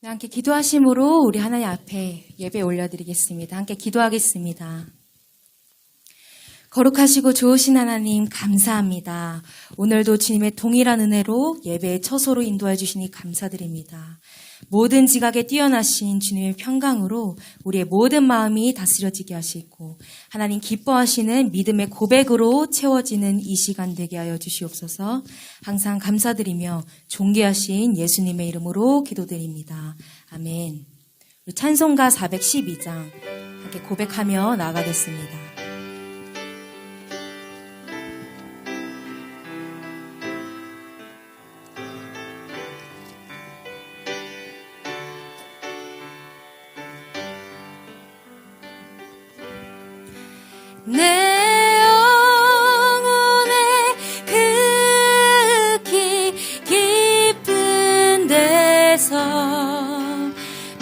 네, 함께 기도하심으로 우리 하나님 앞에 예배 올려드리겠습니다. 함께 기도하겠습니다. 거룩하시고 좋으신 하나님 감사합니다. 오늘도 주님의 동일한 은혜로 예배의 처소로 인도해 주시니 감사드립니다. 모든 지각에 뛰어나신 주님의 평강으로 우리의 모든 마음이 다스려지게 하시고 하나님 기뻐하시는 믿음의 고백으로 채워지는 이 시간 되게 하여 주시옵소서. 항상 감사드리며 존귀하신 예수님의 이름으로 기도드립니다. 아멘. 우리 찬송가 412장 함께 고백하며 나아가겠습니다. 내 영혼의 극히 깊은 데서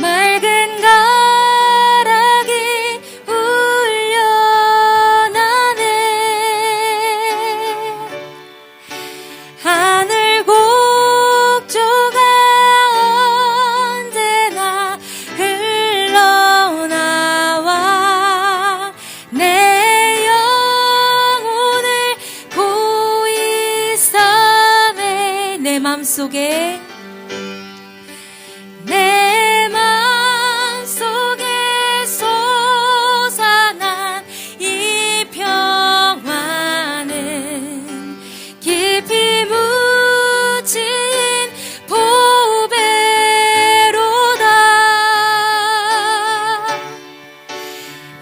맑은 가락이 울려나네. 하늘 곡조가 언제나 흘러나와 내 맘속에 내 맘속에 솟아난 이 평화는 깊이 묻힌 보배로다.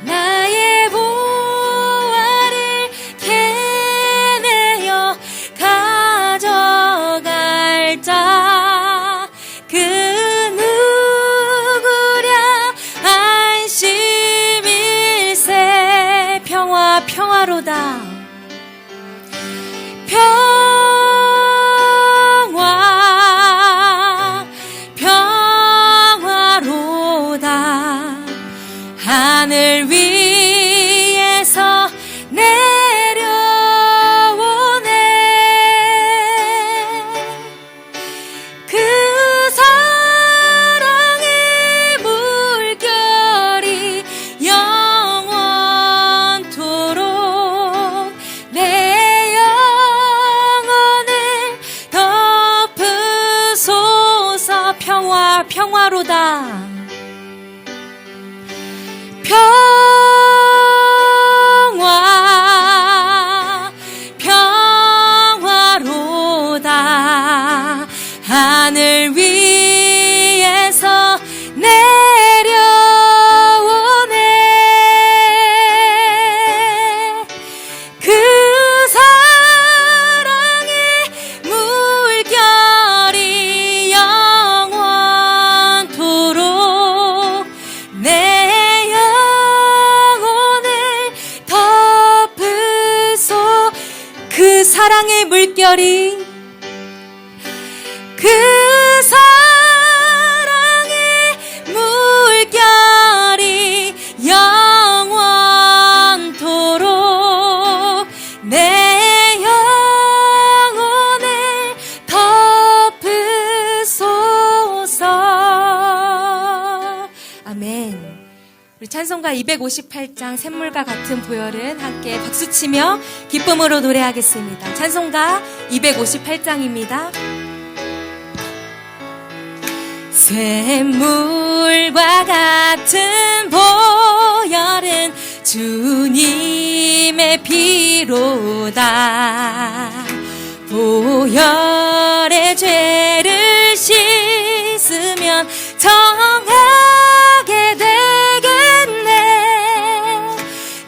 나의 보화를 캐내어 가져갈 자, 그 누구랴 안심일세. 평화로다. 평화로다. 하늘 위에서 내려오네. 그 사랑의 물결이 영원토록 내 영혼을 덮으소서. 평화로다. 평화로다. 하늘 위에서 내려오네. 그 사랑의 물결이 영원토록 내 영혼을 덮으소. 그 사랑의 물결이 그 사랑의 물결이 영원토록 내 영혼을 덮으소서. 아멘. 우리 찬송가 258장 샘물과 같은 보혈은 함께 박수치며 기쁨으로 노래하겠습니다. 찬송가 258장입니다. 샘물과 같은 보혈은 주님의 피로다. 보혈의 죄를 씻으면 정하게 되겠네.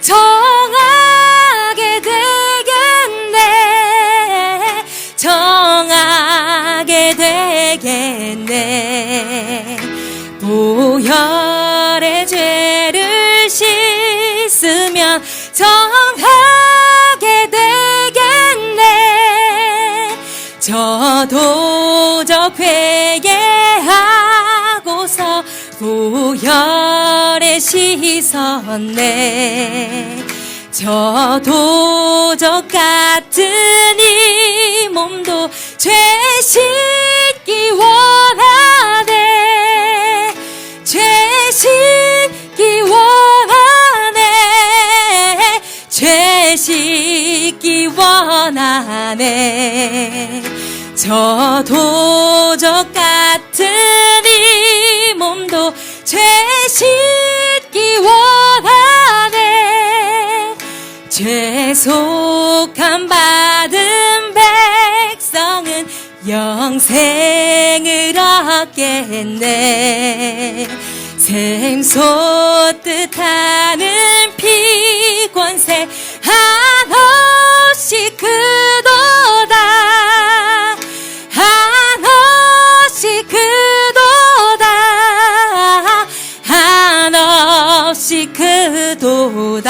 정하게 되겠네. 정하게 되겠네. 보혈의 죄를 씻으면 정하게 되겠네. 저도적 회개하고서 보혈에 씻었네. 저도적 같은 이 몸도 죄 씻기 원하네. 씻기 원하네. 죄 씻기 원하네. 저 도적 같은 이 몸도 죄 씻기 원하네. 죄속함 받은 백성은 영생을 얻겠네. 샘솟듯 하는 피권세 한없이 크도다. 한없이 크도다. 한없이 크도다.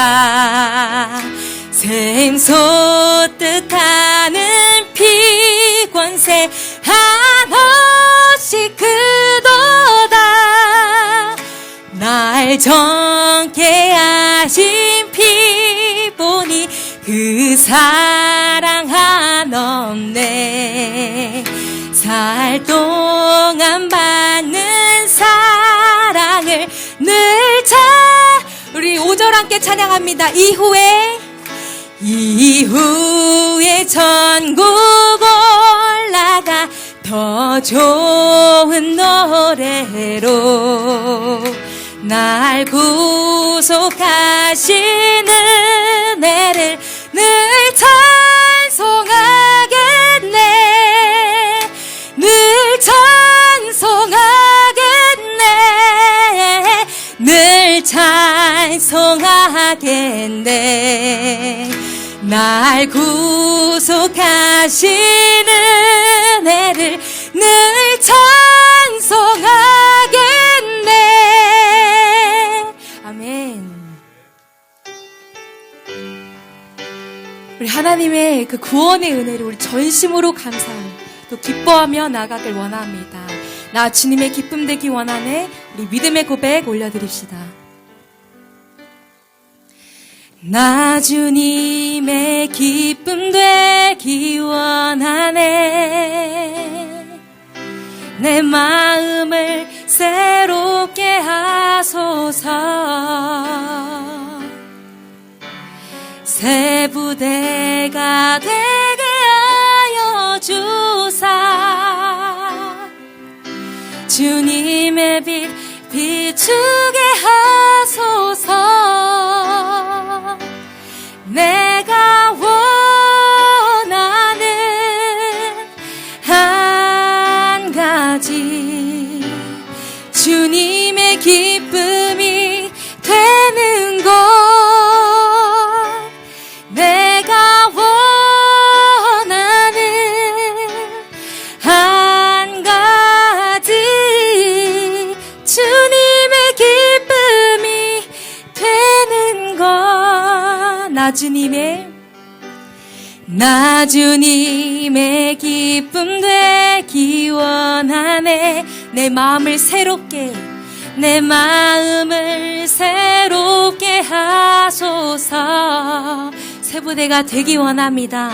샘솟듯 하는 피권세 한없이 크도다. 날 정케 하신 피 보니 그 사랑 한없네. 살 동안 받는 사랑을 늘 우리 5절 함께 찬양합니다. 이후에 천국 올라가 더 좋은 노래로 날 구속하신 은혜를 늘 찬송하겠네. 늘 찬송하겠네. 늘 찬송하겠네. 날 구속하신 은혜를 늘 찬송하겠네. 아멘. 우리 하나님의 그 구원의 은혜를 우리 전심으로 감사하고 또 기뻐하며 나가길 원합니다. 나 주님의 기쁨 되기 원하네. 우리 믿음의 고백 올려드립시다. 나 주님의 기쁨 되기 원하네. 내 마음을 새롭게 하소서. 새 부대가 되게 하여 주사. 주님의 빛 비추게 하소서. 내가 원하는 한 가지 주님의 기쁨이 되는 것. 내가 원하는 한 가지 주님의 기쁨이 되는 것. 나 주님의 기쁨 되기 원하네. 내 마음을 새롭게 하소서. 새 부대가 되기 원합니다.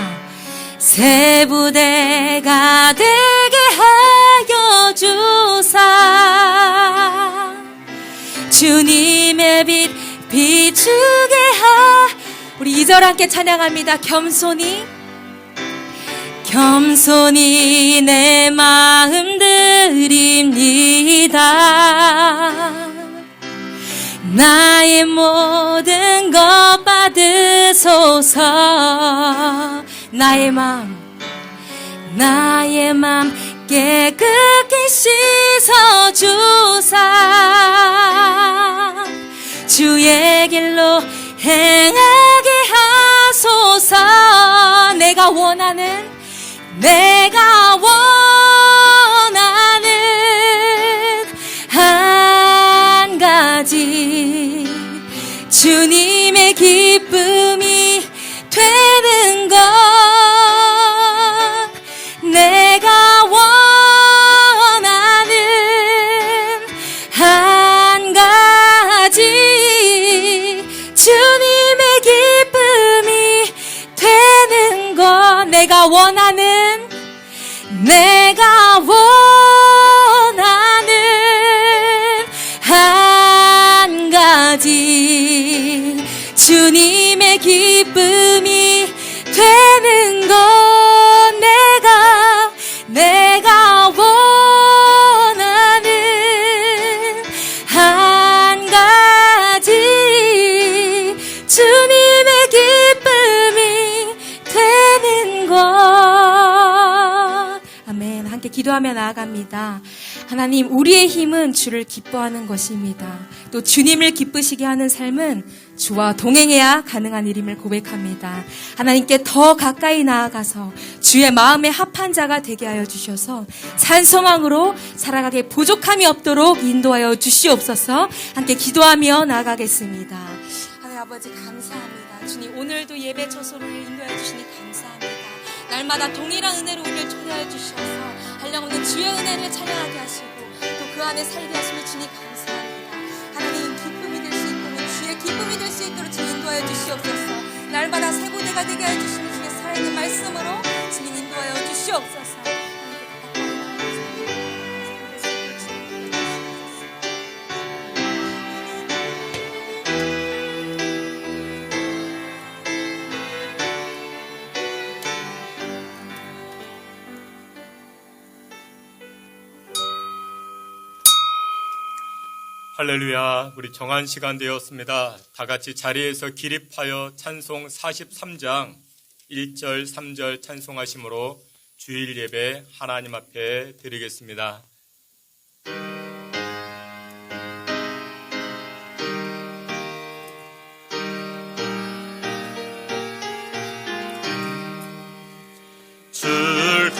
새 부대가 되게 하여 주사. 주님의 빛 비추게 우리 2절 함께 찬양합니다. 겸손히 내 마음 드립니다. 나의 모든 것 받으소서. 나의 맘 깨끗이 씻어주사. 주의 길로 행하게 하소서. 내가 원하는 한 가지 주님의 기쁨이 되는 것. 내가 원하는 한 가지 주님의 기쁨이 되는 것. 내가 원하는 한 주님의 기쁨이 되는 것 내가 원하는 한 가지 주님의 기쁨이 되는 것. 아멘. 함께 기도하며 나아갑니다. 하나님, 우리의 힘은 주를 기뻐하는 것입니다. 또 주님을 기쁘시게 하는 삶은 주와 동행해야 가능한 일임을 고백합니다. 하나님께 더 가까이 나아가서 주의 마음에 합한 자가 되게 하여 주셔서 산소망으로 살아가게 부족함이 없도록 인도하여 주시옵소서. 함께 기도하며 나아가겠습니다. 하나님 아버지 감사합니다. 주님, 오늘도 예배 처소를 인도하여 주시니 감사합니다. 날마다 동일한 은혜로 우리를 초대하여 주셔서 한량 없는 주의 은혜를 찬양하게 하시고 또 그 안에 살게 하시며 주님 감사합니다. 하나님, 기쁨이 될 수 있도록 주의 기쁨이 될 수 있도록 주님 인도하여 주시옵소서. 날마다 새 고대가 되게 하여 주시며 주의 살아있는 말씀으로 주님 인도하여 주시옵소서. 할렐루야. 우리 정한 시간 되었습니다. 다 같이 자리에서 기립하여 찬송 43장 1절 3절 찬송하심으로 주일 예배 하나님 앞에 드리겠습니다.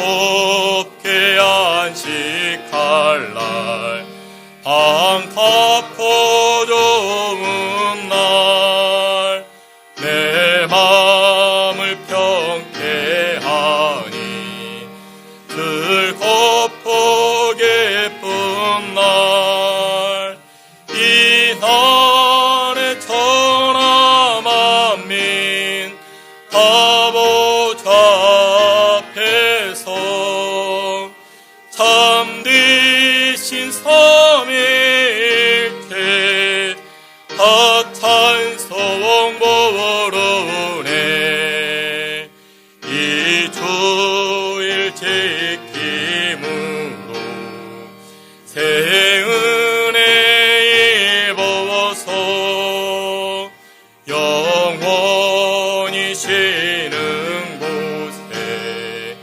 즐겁게 안식할 날 반갑고 좋은 날 내 마음을 평쾌하니 즐겁고 기쁜 날 이 날에 천하 만민 다 보좌 앞에서 참되신 삼위일체 다 찬송 부르네. 이 주일 지킴으로 새 은혜 입어서 영원히 쉬는 곳에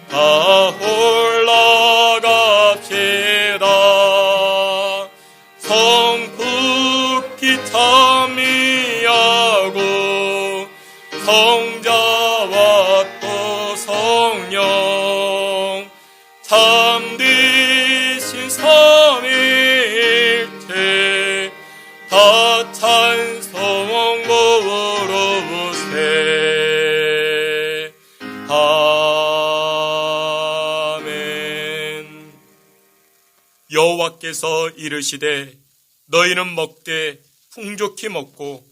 다 올라갑시다. 성국기 찬미하고 성자와 또 성령 참되신 삼위일체 다 찬송 부르세. 아멘. 여호와께서 이르시되 너희는 먹되 풍족히 먹고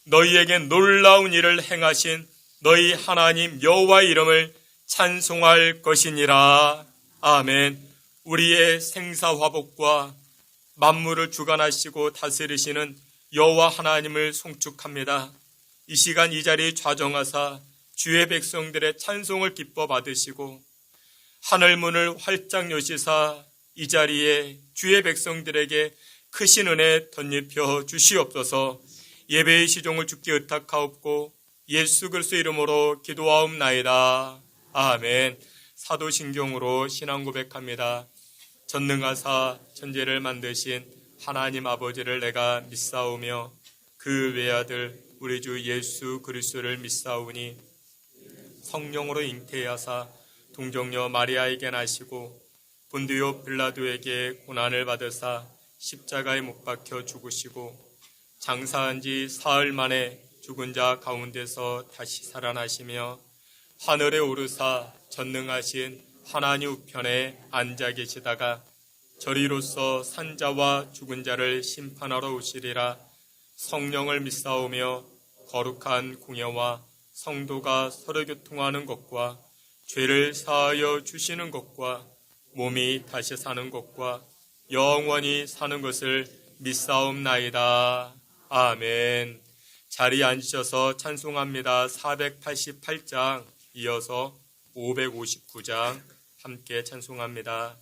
너희에게 놀라운 일을 행하신 너희 하나님 여호와의 이름을 찬송할 것이니라. 아멘. 우리의 생사화복과 만물을 주관하시고 다스리시는 여호와 하나님을 송축합니다. 이 시간 이 자리 좌정하사 주의 백성들의 찬송을 기뻐 받으시고 하늘문을 활짝 여시사 이 자리에 주의 백성들에게 크신 은혜 덧입혀 주시옵소서. 예배의 시종을 주께 의탁하옵고 예수 그리스도 이름으로 기도하옵나이다. 아멘. 사도신경으로 신앙 고백합니다. 전능하사 천지를 만드신 하나님 아버지를 내가 믿사오며 그 외아들 우리 주 예수 그리스도를 믿사오니 성령으로 잉태하사 동정녀 마리아에게 나시고 본디오 빌라도에게 고난을 받으사 십자가에 못 박혀 죽으시고 장사한 지 사흘 만에 죽은 자 가운데서 다시 살아나시며 하늘에 오르사 전능하신 하나님 우편에 앉아 계시다가 저리로서 산자와 죽은 자를 심판하러 오시리라. 성령을 믿사오며 거룩한 공예와 성도가 서로 교통하는 것과 죄를 사하여 주시는 것과 몸이 다시 사는 것과 영원히 사는 것을 믿사옵나이다. 아멘. 자리에 앉으셔서 찬송합니다. 488장 이어서 559장 함께 찬송합니다.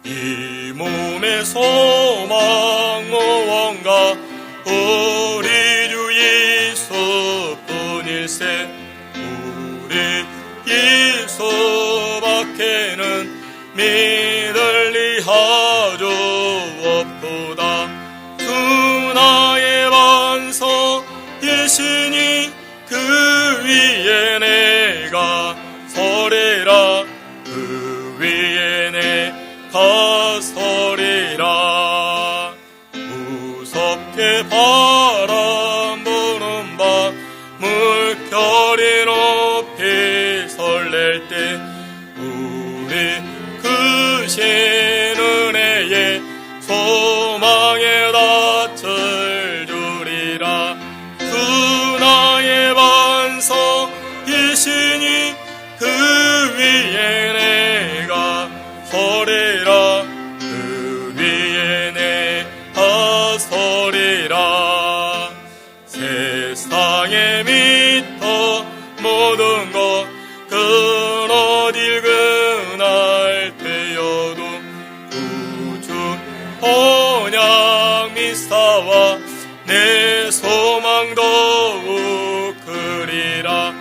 이 몸의 소망 무언가 우리 주 예수뿐일세. 우리 예수밖에는 믿을 리하죠 없도다. 주 나의 반석이시니 그 위에 내가 서리라. 그 위에 내가 서리라. 무섭게 바람 부는 밤 물결이 높이 설렐 때 우리 크신 은혜에 소망에 닻을 주리라. 주 나의 반석이시니 그 위에 내가 서리라. 그 위에 내가 서리라. 세상에 믿어 모든 것 끊어질 그날 되어도 구주 언약 미사와 내 소망 더욱 크리라.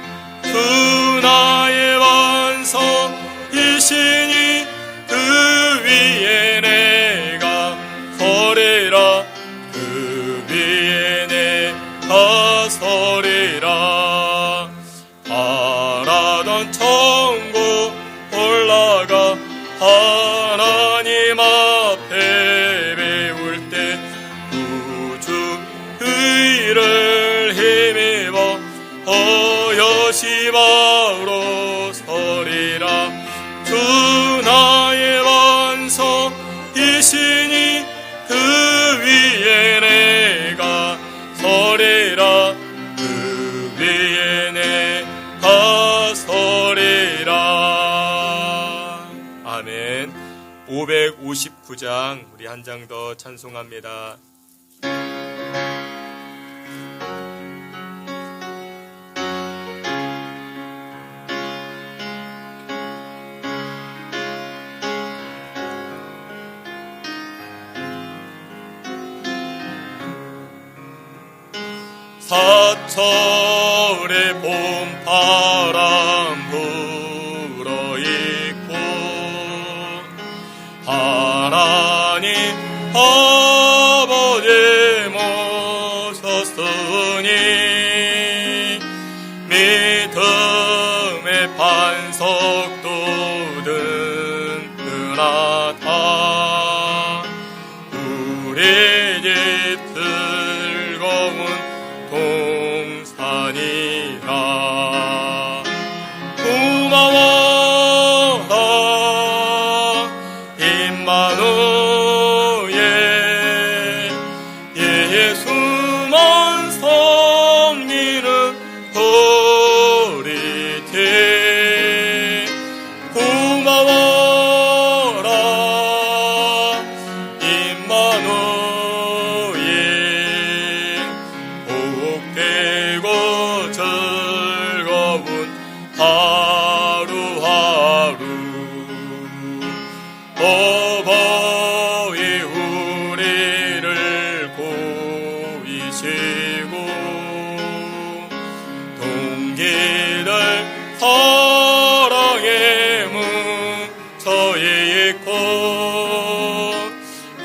주 나의 반석이시니 그 위에 내가 서리라. 그 위에 내가 서리라. 바라던 천국 올라가 하나님 앞에 배울 때 구주 의를 힘입어 여시바로 서리라. 주 나의 반석이시니 그 위에 내가 서리라. 그 위에 내가 서리라. 아멘. 559장 우리 한 장 더 찬송합니다. 사철의 봄바람 불어있고 하나님 아버지 모셨으니 믿음의 반석도 든든하다. 우리 집 즐거운 동산이라. 고마워라 임마누엘. 예수만 섬기는 우리 집 고마워라 임마누엘. 복되고 즐거운 하루하루 어버이 우리를 보이시고 동기들 사랑에 뭉쳐있고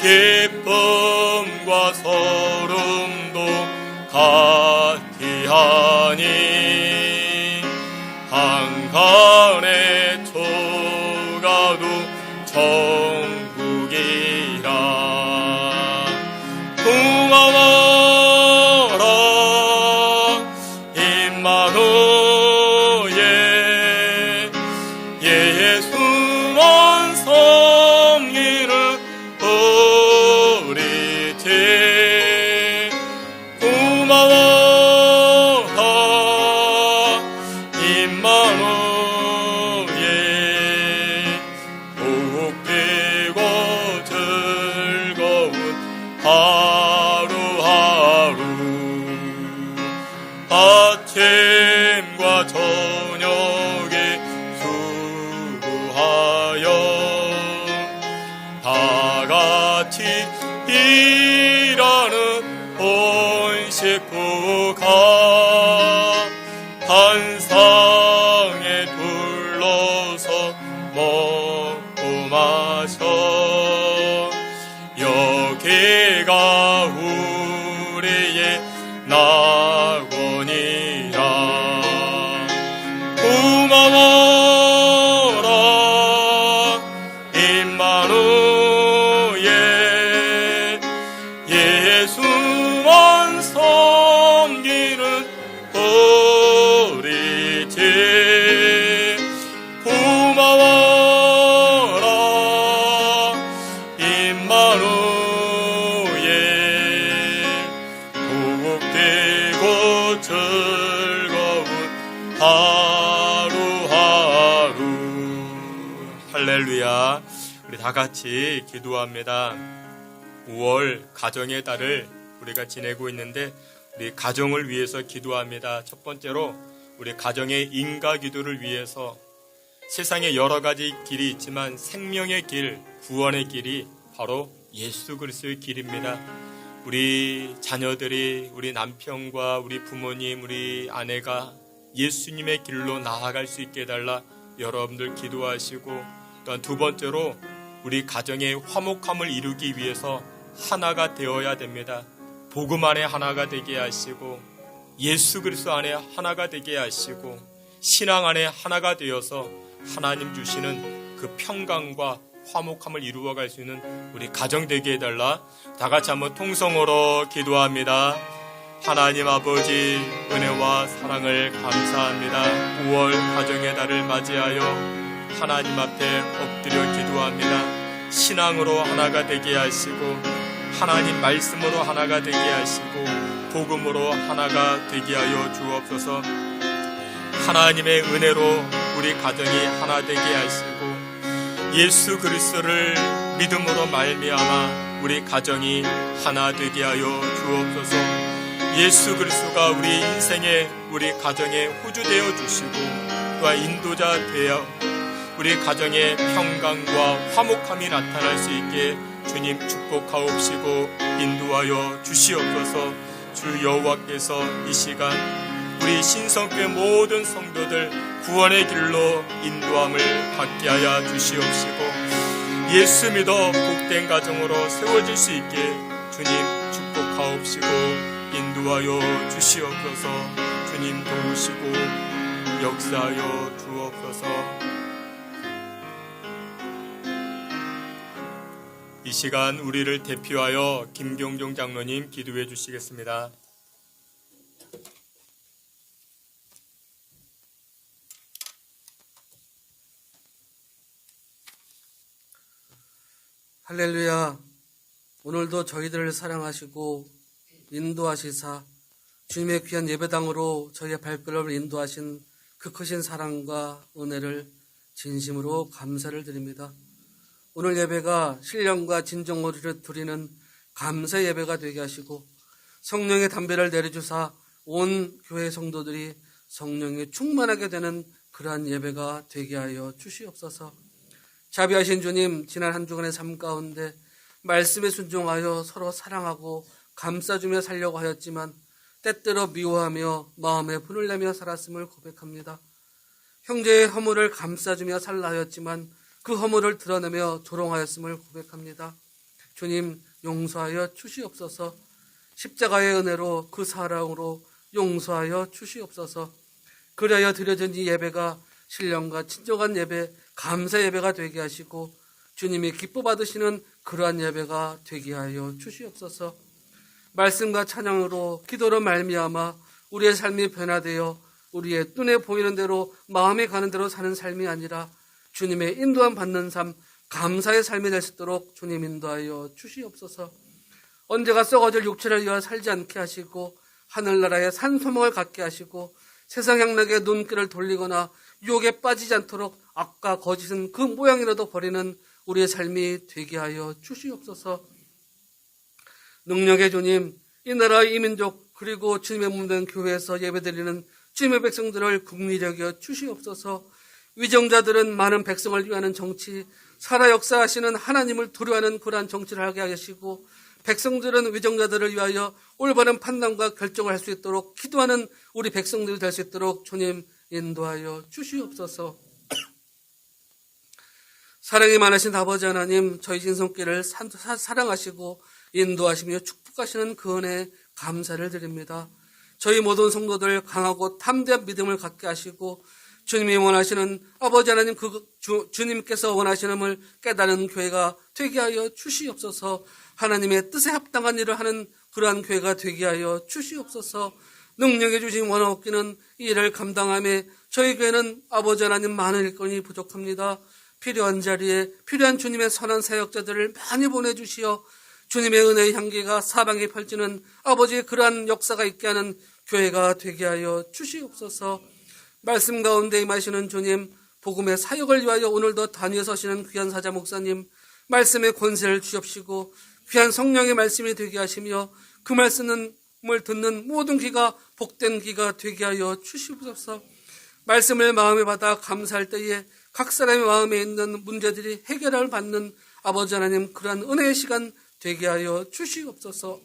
기쁨과 서름도 같이 하니 한간의 초가도 천국이라. 고마워라 임마누엘. 예수만 섬기는 우리 집 고마워라 아침과 저녁에 수고하여 다 같이 일하는 온 식구가 한 상에 둘러서 먹고 마셔 여기가 우리의 낙원이라 고마워라 임마누엘 예수만 섬기는 우리 집 고마워라 임마누엘 복되고 즐거운 하루하루 할렐루야. 우리 다 같이 기도합니다. 5월 가정의 달을 우리가 지내고 있는데 우리 가정을 위해서 기도합니다. 첫 번째로 우리 가정의 인가 기도를 위해서 세상에 여러 가지 길이 있지만 생명의 길, 구원의 길이 바로 예수 그리스도의 길입니다. 우리 자녀들이 우리 남편과 우리 부모님, 우리 아내가 예수님의 길로 나아갈 수 있게 해달라 여러분들 기도하시고 또한 두 번째로 우리 가정의 화목함을 이루기 위해서 하나가 되어야 됩니다. 복음 안에 하나가 되게 하시고 예수 그리스도 안에 하나가 되게 하시고 신앙 안에 하나가 되어서 하나님 주시는 그 평강과 화목함을 이루어갈 수 있는 우리 가정 되게 해달라. 다 같이 한번 통성으로 기도합니다. 하나님 아버지 은혜와 사랑을 감사합니다. 5월 가정의 달을 맞이하여 하나님 앞에 엎드려 기도합니다. 신앙으로 하나가 되게 하시고 하나님 말씀으로 하나가 되게 하시고 복음으로 하나가 되게 하여 주옵소서. 하나님의 은혜로 우리 가정이 하나 되게 하시고 예수 그리스도를 믿음으로 말미암아 우리 가정이 하나 되게 하여 주옵소서. 예수 그리스도가 우리 인생에 우리 가정에 호주되어 주시고 또한 인도자 되어 우리 가정에 평강과 화목함이 나타날 수 있게 주님 축복하옵시고 인도하여 주시옵소서. 주 여호와께서 이 시간 우리 신성교회 모든 성도들 구원의 길로 인도함을 받게 하여 주시옵시고 예수 믿어 복된 가정으로 세워질 수 있게 주님 축복하옵시고 인도하여 주시옵소서. 주님 도우시고 역사하여 주옵소서. 이 시간 우리를 대표하여 김경종 장로님 기도해 주시겠습니다. 할렐루야. 오늘도 저희들을 사랑하시고 인도하시사 주님의 귀한 예배당으로 저희의 발걸음을 인도하신 그 크신 사랑과 은혜를 진심으로 감사를 드립니다. 오늘 예배가 신령과 진정으로 드리는 감사 예배가 되게 하시고 성령의 담배를 내려주사 온 교회 성도들이 성령에 충만하게 되는 그러한 예배가 되게 하여 주시옵소서. 자비하신 주님, 지난 한 주간의 삶 가운데 말씀에 순종하여 서로 사랑하고 감싸주며 살려고 하였지만 때때로 미워하며 마음에 분을 내며 살았음을 고백합니다. 형제의 허물을 감싸주며 살라 하였지만 그 허물을 드러내며 조롱하였음을 고백합니다. 주님, 용서하여 주시옵소서. 십자가의 은혜로 그 사랑으로 용서하여 주시옵소서. 그리하여 드려진 이 예배가 신령과 진정한 예배, 감사 예배가 되게 하시고 주님이 기뻐 받으시는 그러한 예배가 되게 하여 주시옵소서. 말씀과 찬양으로 기도로 말미암아 우리의 삶이 변화되어 우리의 눈에 보이는 대로 마음에 가는 대로 사는 삶이 아니라 주님의 인도함 받는 삶, 감사의 삶이 될 수 있도록 주님 인도하여 주시옵소서. 언제가 썩어질 육체를 위하여 살지 않게 하시고 하늘나라의 산소망을 갖게 하시고 세상 향락의 눈길을 돌리거나 유혹에 빠지지 않도록 악과 거짓은 그 모양이라도 버리는 우리의 삶이 되게 하여 주시옵소서. 능력의 주님, 이 나라의 이민족 그리고 주님의 몸된 교회에서 예배드리는 주님의 백성들을 긍휼히 여겨 주시옵소서. 위정자들은 많은 백성을 위하는 정치, 살아 역사하시는 하나님을 두려워하는 그러한 정치를 하게 하시고, 백성들은 위정자들을 위하여 올바른 판단과 결정을 할 수 있도록 기도하는 우리 백성들이 될 수 있도록 주님 인도하여 주시옵소서. 사랑이 많으신 아버지 하나님, 저희 신성길을 사랑하시고 인도하시며 축복하시는 그 은혜에 감사를 드립니다. 저희 모든 성도들 강하고 담대한 믿음을 갖게 하시고, 주님이 원하시는 아버지 하나님, 주님께서 원하시는을 깨달은 교회가 되게 하여 주시옵소서. 하나님의 뜻에 합당한 일을 하는 그러한 교회가 되게 하여 주시옵소서. 능력해 주신 원하옵기는 이 일을 감당하며 저희 교회는 아버지 하나님 많은 일꾼이 부족합니다. 필요한 자리에 필요한 주님의 선한 사역자들을 많이 보내주시어 주님의 은혜의 향기가 사방에 펼치는 아버지의 그러한 역사가 있게 하는 교회가 되게 하여 주시옵소서. 말씀 가운데 임하시는 주님, 복음의 사역을 위하여 오늘도 단위에 서시는 귀한 사자 목사님, 말씀의 권세를 주옵시고 귀한 성령의 말씀이 되게 하시며 그 말씀을 듣는 모든 귀가 복된 귀가 되게 하여 주시옵소서. 말씀을 마음에 받아 감사할 때에 각 사람의 마음에 있는 문제들이 해결을 받는 아버지 하나님, 그러한 은혜의 시간 되게 하여 주시옵소서.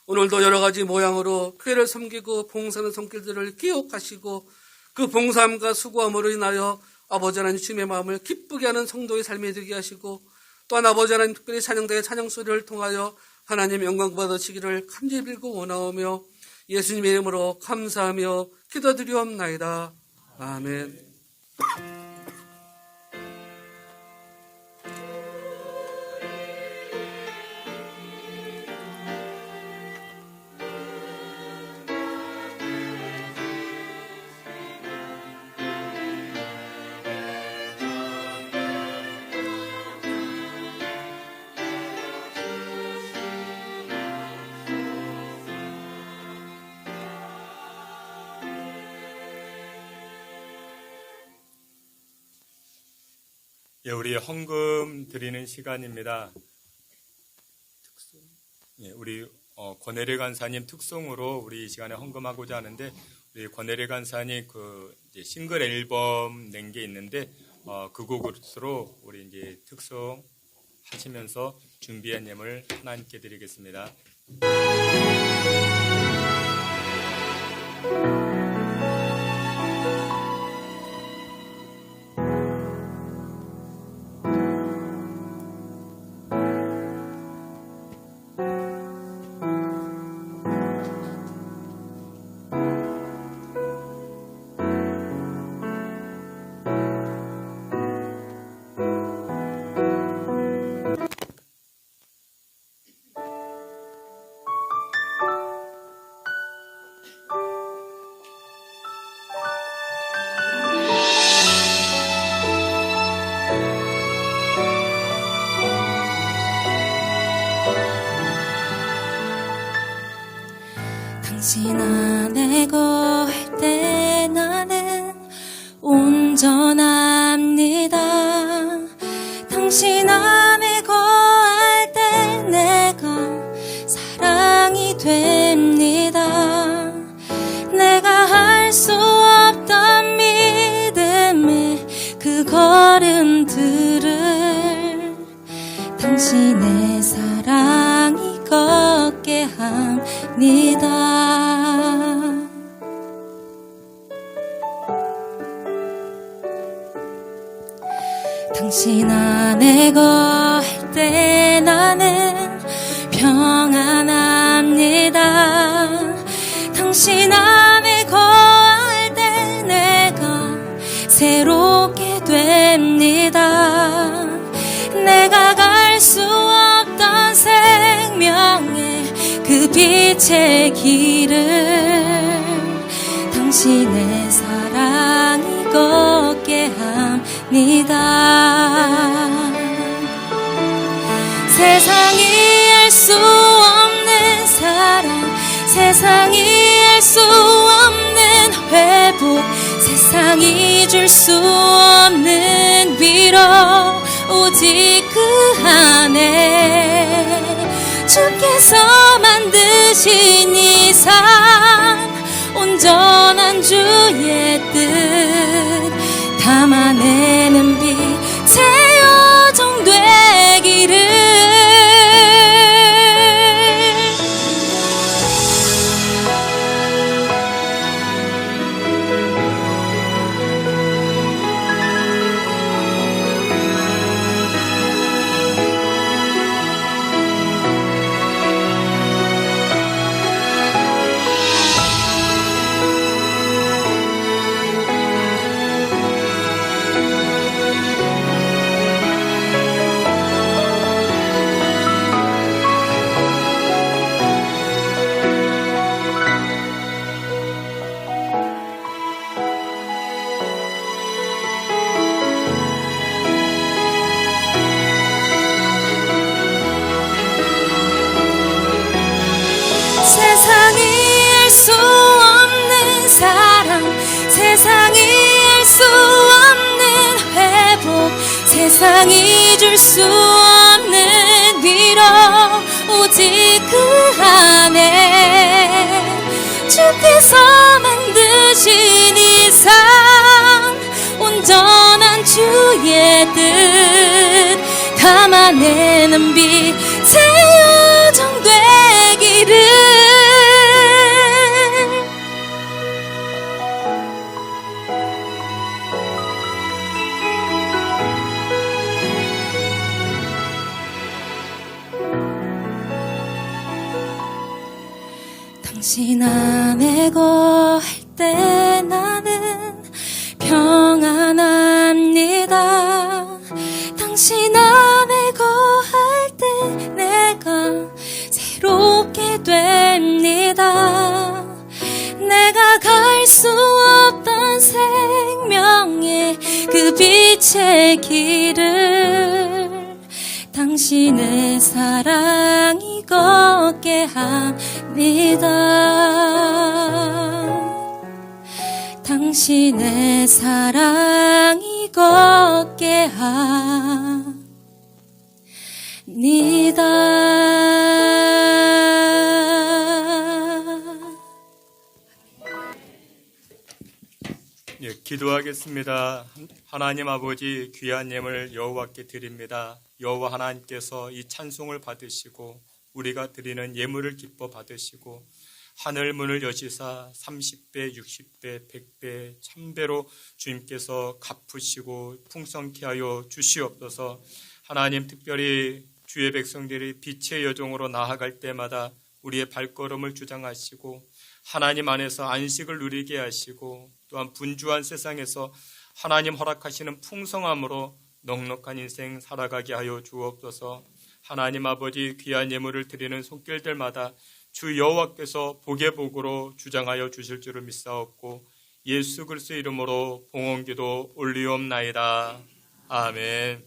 오늘도 여러 가지 모양으로 교회를 섬기고 봉사하는 손길들을 기억하시고 그 봉사함과 수고함으로 인하여 아버지 하나님 주님의 마음을 기쁘게 하는 성도의 삶이 되게 하시고, 또한 아버지 하나님 특별히 찬양대의 찬양 소리를 통하여 하나님 영광 받으시기를 간절히 빌고 원하오며 예수님의 이름으로 감사하며 기도드리옵나이다. 아멘. 예, 우리 헌금 드리는 시간입니다. 우리 권혜리 간사님 특송으로 우리 이 시간에 헌금하고자 하는데, 우리 권혜리 간사님 이제 싱글 앨범 낸 게 있는데 그 곡으로 우리 이제 특송 하시면서 준비한 예물 하나님께 드리겠습니다. 당신 안에 거할 때 나는 온전합니다. 당신 안에 거할 때 내가 사랑이 됩니다. 내가 할 수 없던 믿음의 그 걸음들을 당신의 사랑이 걷게 합니다. 당신 안에 거할 때 나는 평안합니다. 당신 안에 거할 때 내가 새롭게 됩니다. 내가 갈 수 없던 생명의 그 빛의 길을 당신의 사랑이 걷게 합니다. 세상이 알 수 없는 사랑, 세상이 알 수 없는 회복, 세상이 줄 수 없는 위로, 오직 그 안에 주께서 만드신 이 삶, 온전한 주의 뜻 담아내는 빛의 여정 되기를. 세상이 알 수 없는 사랑, 세상이 알 수 없는 회복, 세상이 줄 수 없는 위로, 오직 그 안에 주께서 만드신 이상 온전한 주의 뜻 담아내는 빛의 여정 되기를. 당신 안에 거할 때 나는 평안합니다. 당신 안에 거할 때 내가 새롭게 됩니다. 내가 갈 수 없던 생명의 그 빛의 길을 당신의 사랑이 걷게 합니다. 당신의 사랑이 걷게 합니다. 예, 기도하겠습니다. 하나님 아버지, 귀한 예물 여호와께 드립니다. 여호와 하나님께서 이 찬송을 받으시고 우리가 드리는 예물을 기뻐 받으시고 하늘 문을 여시사 30배, 60배, 100배, 1000배로 주님께서 갚으시고 풍성케 하여 주시옵소서. 하나님, 특별히 주의 백성들이 빛의 여정으로 나아갈 때마다 우리의 발걸음을 주장하시고 하나님 안에서 안식을 누리게 하시고 또한 분주한 세상에서 하나님 허락하시는 풍성함으로 넉넉한 인생 살아가게 하여 주옵소서. 하나님 아버지, 귀한 예물을 드리는 손길들마다 주 여호와께서 복의 복으로 주장하여 주실 줄을 믿사옵고 예수 그리스도의 이름으로 봉헌기도 올리옵나이다. 아멘.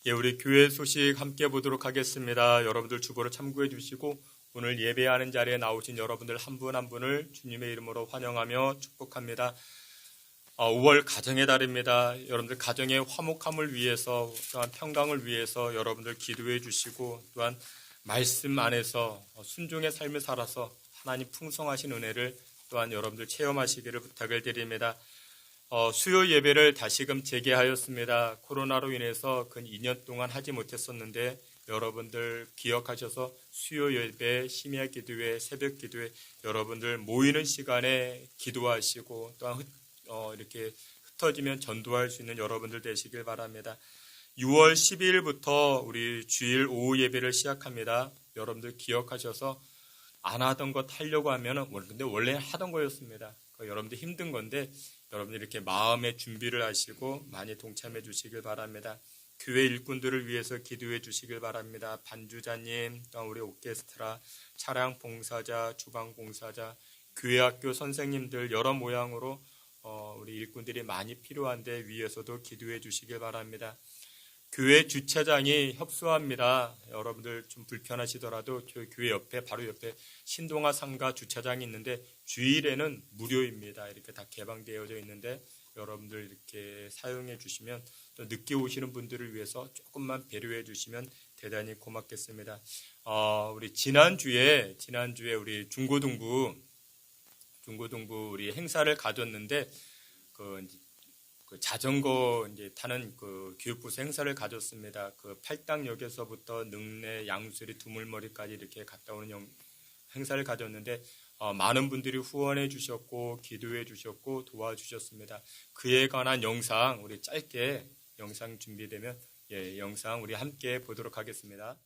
예, 우리 교회 소식 함께 보도록 하겠습니다. 여러분들 주보를 참고해 주시고 오늘 예배하는 자리에 나오신 여러분들 한 분 한 분을 주님의 이름으로 환영하며 축복합니다. 5월 가정의 달입니다. 여러분들 가정의 화목함을 위해서 또한 평강을 위해서 여러분들 기도해 주시고 또한 말씀 안에서 순종의 삶을 살아서 하나님 풍성하신 은혜를 또한 여러분들 체험하시기를 부탁을 드립니다. 수요 예배를 다시금 재개하였습니다. 코로나로 인해서 근 2년 동안 하지 못했었는데 여러분들 기억하셔서 수요 예배, 심야 기도회, 새벽 기도회 여러분들 모이는 시간에 기도하시고 또한 이렇게 흩어지면 전도할 수 있는 여러분들 되시길 바랍니다. 6월 12일부터 우리 주일 오후 예배를 시작합니다. 여러분들 기억하셔서 안 하던 것 하려고 하면은 근데 원래 하던 거였습니다. 여러분들 힘든 건데 여러분들 이렇게 마음의 준비를 하시고 많이 동참해 주시길 바랍니다. 교회 일꾼들을 위해서 기도해 주시길 바랍니다. 반주자님, 또 우리 오케스트라, 차량 봉사자, 주방 봉사자, 교회 학교 선생님들 여러 모양으로 우리 일꾼들이 많이 필요한데 위에서도 기도해 주시길 바랍니다. 교회 주차장이 협소합니다. 여러분들 좀 불편하시더라도 교회 옆에 바로 옆에 신동아 상가 주차장이 있는데 주일에는 무료입니다. 이렇게 다 개방되어져 있는데 여러분들 이렇게 사용해 주시면 또 늦게 오시는 분들을 위해서 조금만 배려해 주시면 대단히 고맙겠습니다. 우리 지난주에 우리 중고등부 중고등부 우리 행사를 가졌는데 그 자전거 이제 타는 그 교육부서 행사를 가졌습니다. 그 팔당역에서부터 능내, 양수리, 두물머리까지 이렇게 갔다 오는 행사를 가졌는데 많은 분들이 후원해 주셨고 기도해 주셨고 도와주셨습니다. 그에 관한 영상 우리 짧게 영상 준비되면 영상 우리 함께 보도록 하겠습니다.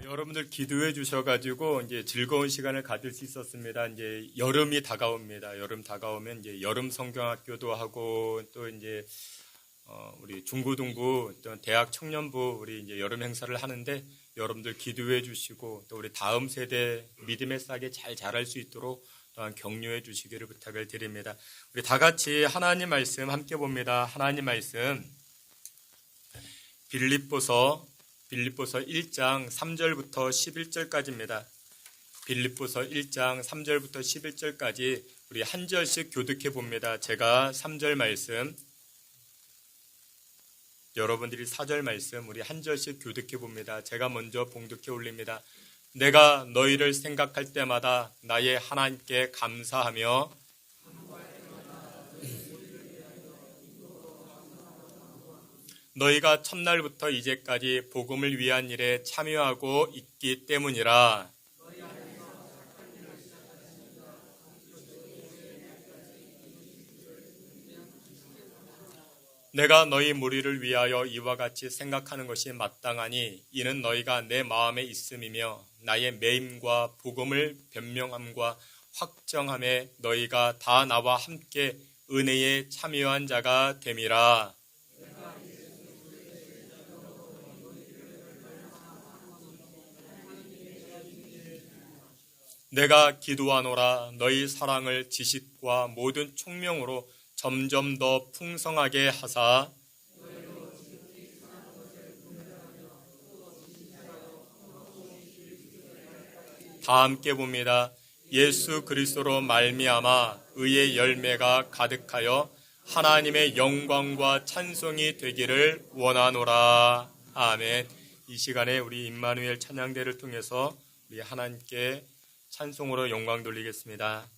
여러분들 기도해 주셔가지고 이제 즐거운 시간을 가질 수 있었습니다. 이제 여름이 다가옵니다. 여름 다가오면 이제 여름 성경학교도 하고 또 이제 우리 중고등부 또 대학 청년부 우리 이제 여름 행사를 하는데 여러분들 기도해 주시고 또 우리 다음 세대 믿음의 싹에 잘 자랄 수 있도록 또한 격려해 주시기를 부탁을 드립니다. 우리 다 같이 하나님 말씀 함께 봅니다. 하나님 말씀 빌립보서 1장 3절부터 11절까지입니다. 빌립보서 1장 3절부터 11절까지 우리 한 절씩 교독해 봅니다. 제가 3절 말씀, 여러분들이 4절 말씀 우리 한 절씩 교독해 봅니다. 제가 먼저 봉독해 올립니다. 내가 너희를 생각할 때마다 나의 하나님께 감사하며 너희가 첫날부터 이제까지 복음을 위한 일에 참여하고 있기 때문이라. 내가 너희 무리를 위하여 이와 같이 생각하는 것이 마땅하니 이는 너희가 내 마음에 있음이며 나의 매임과 복음을 변명함과 확정함에 너희가 다 나와 함께 은혜에 참여한 자가 됨이라. 내가 기도하노라 너희 사랑을 지식과 모든 총명으로 점점 더 풍성하게 하사 다 함께 봅니다. 예수 그리스도로 말미암아 의의 열매가 가득하여 하나님의 영광과 찬송이 되기를 원하노라. 아멘. 이 시간에 우리 임마누엘 찬양대를 통해서 우리 하나님께 찬송으로 영광 돌리겠습니다.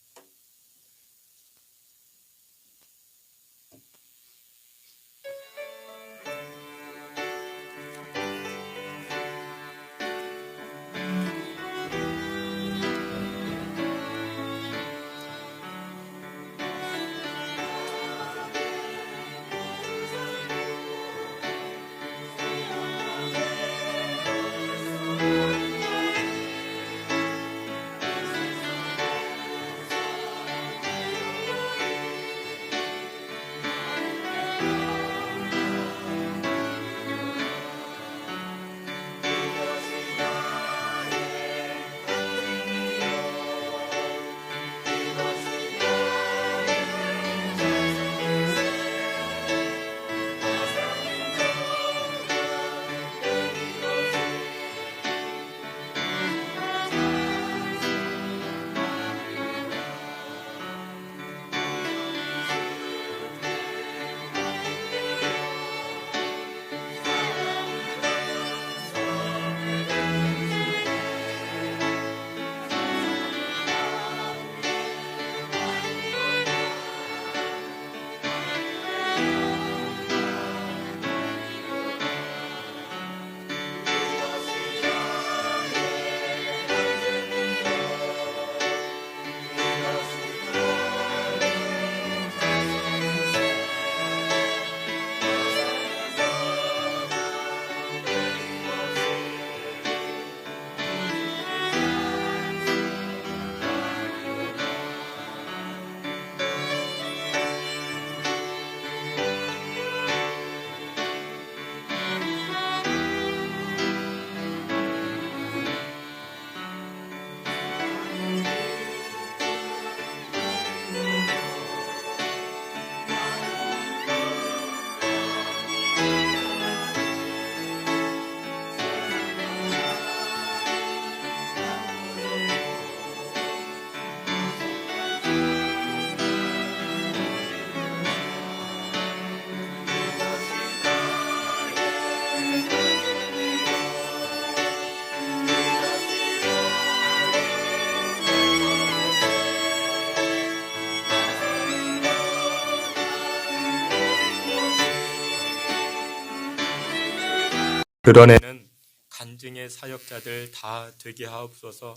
드러내는 간증의 사역자들 다 되게 하옵소서.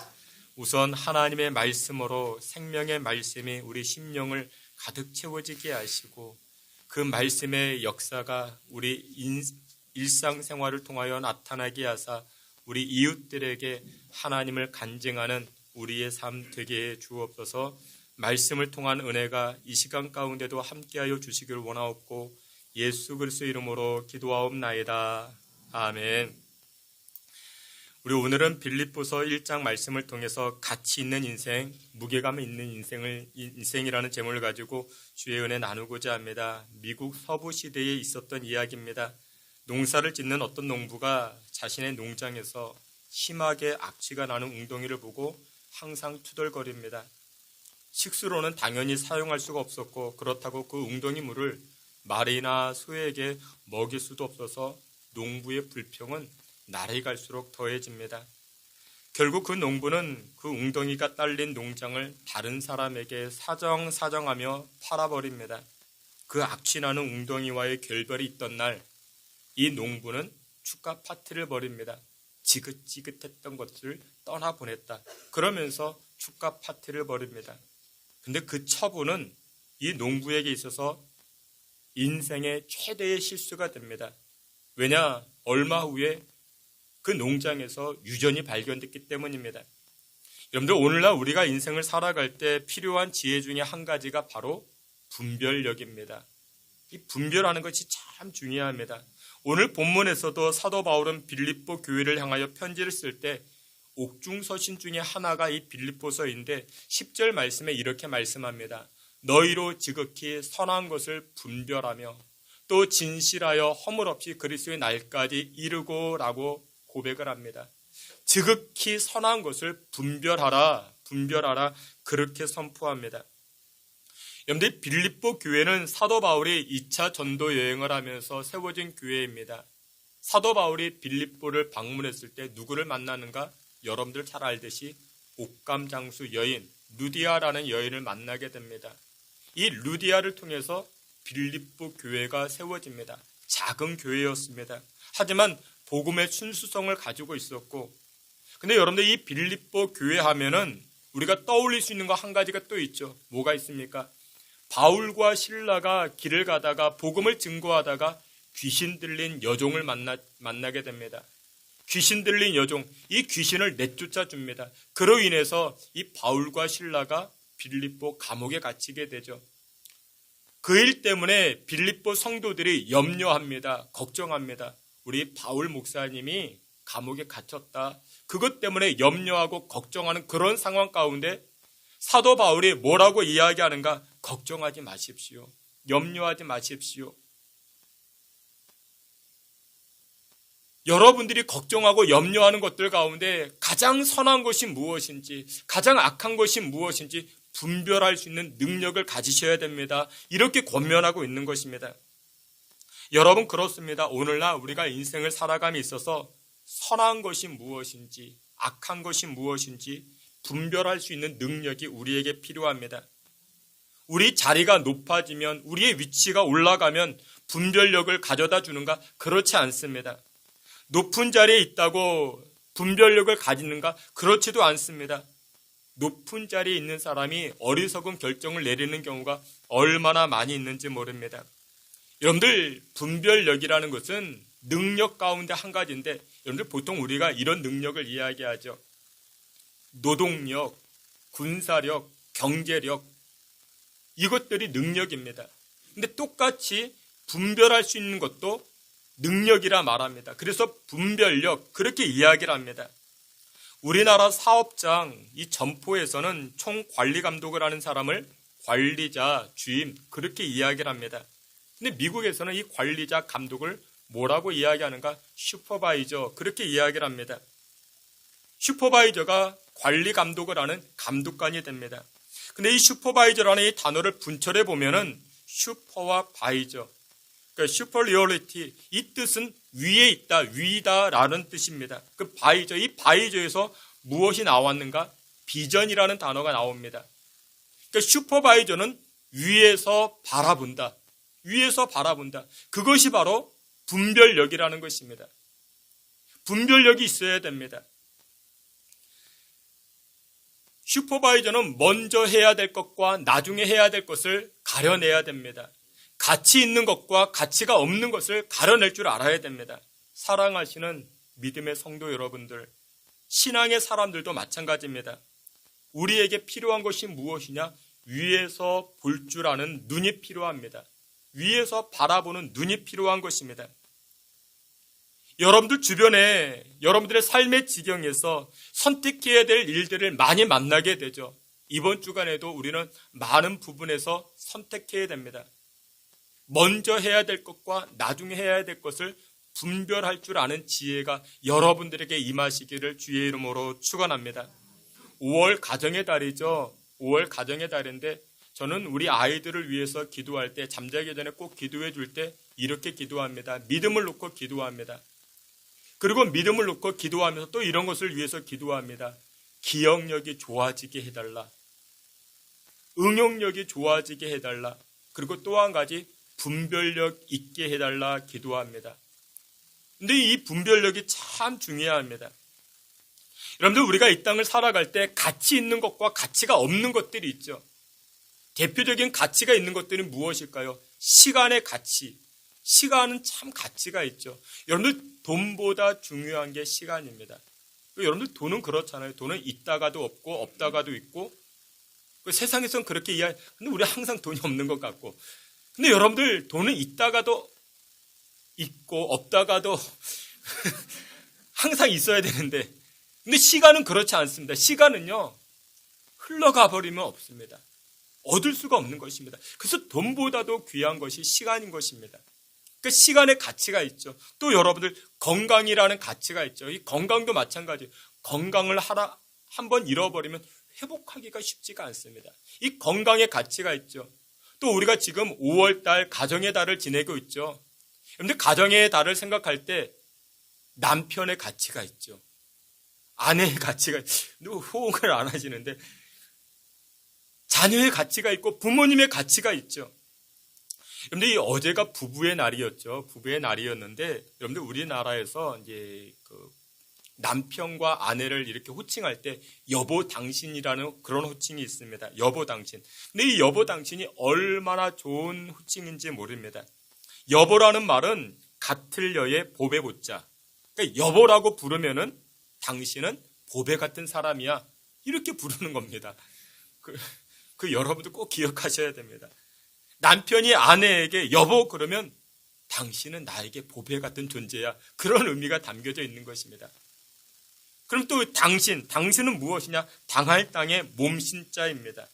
우선 하나님의 말씀으로 생명의 말씀이 우리 심령을 가득 채워지게 하시고 그 말씀의 역사가 우리 일상생활을 통하여 나타나게 하사 우리 이웃들에게 하나님을 간증하는 우리의 삶 되게 해 주옵소서. 말씀을 통한 은혜가 이 시간 가운데도 함께하여 주시길 원하옵고 예수 그리스도 이름으로 기도하옵나이다. 아멘. 우리 오늘은 빌립보서 1장 말씀을 통해서 가치 있는 인생, 무게감 있는 인생이라는 제목을 가지고 주의 은혜 나누고자 합니다. 미국 서부 시대에 있었던 이야기입니다. 농사를 짓는 어떤 농부가 자신의 농장에서 심하게 악취가 나는 웅덩이를 보고 항상 투덜거립니다. 식수로는 당연히 사용할 수가 없었고 그렇다고 그 웅덩이 물을 말이나 소에게 먹일 수도 없어서 농부의 불평은 날이 갈수록 더해집니다. 결국 그 농부는 그 웅덩이가 딸린 농장을 다른 사람에게 사정하며 팔아버립니다. 그 악취나는 웅덩이와의 결별이 있던 날 이 농부는 축가 파티를 벌입니다. 지긋지긋했던 것을 떠나보냈다. 그러면서 축가 파티를 벌입니다. 근데 그 처분은 이 농부에게 있어서 인생의 최대의 실수가 됩니다. 왜냐? 얼마 후에 그 농장에서 유전이 발견됐기 때문입니다. 여러분들 오늘날 우리가 인생을 살아갈 때 필요한 지혜 중에 한 가지가 바로 분별력입니다. 이 분별하는 것이 참 중요합니다. 오늘 본문에서도 사도 바울은 빌립보 교회를 향하여 편지를 쓸 때 옥중서신 중에 하나가 이 빌립보서인데 10절 말씀에 이렇게 말씀합니다. 너희로 지극히 선한 것을 분별하며 또 진실하여 허물 없이 그리스도의 날까지 이르고 라고 고백을 합니다. 지극히 선한 것을 분별하라 그렇게 선포합니다. 여러분들 빌립보 교회는 사도 바울이 2차 전도 여행을 하면서 세워진 교회입니다. 사도 바울이 빌립보를 방문했을 때 누구를 만나는가? 여러분들 잘 알듯이 옥감장수 여인 루디아라는 여인을 만나게 됩니다. 이 루디아를 통해서 빌립보 교회가 세워집니다. 작은 교회였습니다. 하지만 복음의 순수성을 가지고 있었고, 근데 여러분들 이 빌립보 교회 하면은 우리가 떠올릴 수 있는 거 한 가지가 또 있죠. 뭐가 있습니까? 바울과 실라가 길을 가다가 복음을 증거하다가 귀신 들린 여종을 만나게 됩니다. 귀신 들린 여종, 이 귀신을 내쫓아 줍니다. 그로 인해서 이 바울과 실라가 빌립보 감옥에 갇히게 되죠. 그 일 때문에 빌립보 성도들이 염려합니다. 걱정합니다. 우리 바울 목사님이 감옥에 갇혔다. 그것 때문에 염려하고 걱정하는 그런 상황 가운데 사도 바울이 뭐라고 이야기하는가? 걱정하지 마십시오. 염려하지 마십시오. 여러분들이 걱정하고 염려하는 것들 가운데 가장 선한 것이 무엇인지, 가장 악한 것이 무엇인지 분별할 수 있는 능력을 가지셔야 됩니다. 이렇게 권면하고 있는 것입니다. 여러분 그렇습니다. 오늘날 우리가 인생을 살아감에 있어서 선한 것이 무엇인지, 악한 것이 무엇인지 분별할 수 있는 능력이 우리에게 필요합니다. 우리 자리가 높아지면, 우리의 위치가 올라가면 분별력을 가져다 주는가? 그렇지 않습니다. 높은 자리에 있다고 분별력을 가지는가? 그렇지도 않습니다. 높은 자리에 있는 사람이 어리석은 결정을 내리는 경우가 얼마나 많이 있는지 모릅니다. 여러분들 분별력이라는 것은 능력 가운데 한 가지인데, 여러분들 보통 우리가 이런 능력을 이야기하죠. 노동력, 군사력, 경제력, 이것들이 능력입니다. 근데 똑같이 분별할 수 있는 것도 능력이라 말합니다. 그래서 분별력, 그렇게 이야기를 합니다. 우리나라 사업장, 이 점포에서는 총관리감독을 하는 사람을 관리자, 주임, 그렇게 이야기를 합니다. 근데 미국에서는 이 관리자, 감독을 뭐라고 이야기하는가? 슈퍼바이저, 그렇게 이야기를 합니다. 슈퍼바이저가 관리 감독을 하는 감독관이 됩니다. 근데 이 슈퍼바이저라는 이 단어를 분철해 보면은 슈퍼와 바이저, 그러니까 슈퍼리얼리티, 이 뜻은 위에 있다, 위다라는 뜻입니다. 그 바이저, 이 바이저에서 무엇이 나왔는가? 비전이라는 단어가 나옵니다. 그러니까 슈퍼바이저는 위에서 바라본다. 위에서 바라본다. 그것이 바로 분별력이라는 것입니다. 분별력이 있어야 됩니다. 슈퍼바이저는 먼저 해야 될 것과 나중에 해야 될 것을 가려내야 됩니다. 가치 있는 것과 가치가 없는 것을 가려낼 줄 알아야 됩니다. 사랑하시는 믿음의 성도 여러분들, 신앙의 사람들도 마찬가지입니다. 우리에게 필요한 것이 무엇이냐? 위에서 볼 줄 아는 눈이 필요합니다. 위에서 바라보는 눈이 필요한 것입니다. 여러분들 주변에 여러분들의 삶의 지경에서 선택해야 될 일들을 많이 만나게 되죠. 이번 주간에도 우리는 많은 부분에서 선택해야 됩니다. 먼저 해야 될 것과 나중에 해야 될 것을 분별할 줄 아는 지혜가 여러분들에게 임하시기를 주의 이름으로 축원합니다. 5월 가정의 달이죠. 5월 가정의 달인데 저는 우리 아이들을 위해서 기도할 때, 잠자기 전에 꼭 기도해 줄 때 이렇게 기도합니다. 믿음을 놓고 기도합니다. 그리고 믿음을 놓고 기도하면서 또 이런 것을 위해서 기도합니다. 기억력이 좋아지게 해달라. 응용력이 좋아지게 해달라. 그리고 또 한 가지 분별력 있게 해달라 기도합니다. 근데 이 분별력이 참 중요합니다. 여러분들 우리가 이 땅을 살아갈 때 가치 있는 것과 가치가 없는 것들이 있죠. 대표적인 가치가 있는 것들은 무엇일까요? 시간의 가치. 시간은 참 가치가 있죠. 여러분들 돈보다 중요한 게 시간입니다. 여러분들 돈은 그렇잖아요. 돈은 있다가도 없고 없다가도 있고 세상에서는 그렇게 이해해. 근데 우리 항상 돈이 없는 것 같고. 근데 여러분들 돈은 있다가도 있고 없다가도 항상 있어야 되는데 근데 시간은 그렇지 않습니다. 시간은요 흘러가 버리면 없습니다. 얻을 수가 없는 것입니다. 그래서 돈보다도 귀한 것이 시간인 것입니다. 그 시간의 가치가 있죠. 또 여러분들 건강이라는 가치가 있죠. 이 건강도 마찬가지예요. 건강을 한번 잃어버리면 회복하기가 쉽지가 않습니다. 이 건강의 가치가 있죠. 또 우리가 지금 5월달 가정의 달을 지내고 있죠. 그런데 가정의 달을 생각할 때 남편의 가치가 있죠. 아내의 가치가 있죠. 호응을 안 하시는데 자녀의 가치가 있고 부모님의 가치가 있죠. 여러분들 이 어제가 부부의 날이었죠. 부부의 날이었는데 여러분들 우리나라에서 이제 남편과 아내를 이렇게 호칭할 때 여보 당신이라는 그런 호칭이 있습니다. 여보 당신. 근데 이 여보 당신이 얼마나 좋은 호칭인지 모릅니다. 여보라는 말은 같을 여의 보배 보자. 그러니까 여보라고 부르면은 당신은 보배 같은 사람이야. 이렇게 부르는 겁니다. 그 여러분들 꼭 기억하셔야 됩니다. 남편이 아내에게 여보 그러면 당신은 나에게 보배 같은 존재야. 그런 의미가 담겨져 있는 것입니다. 그럼 또 당신은 무엇이냐? 당할 땅의 몸신자입니다.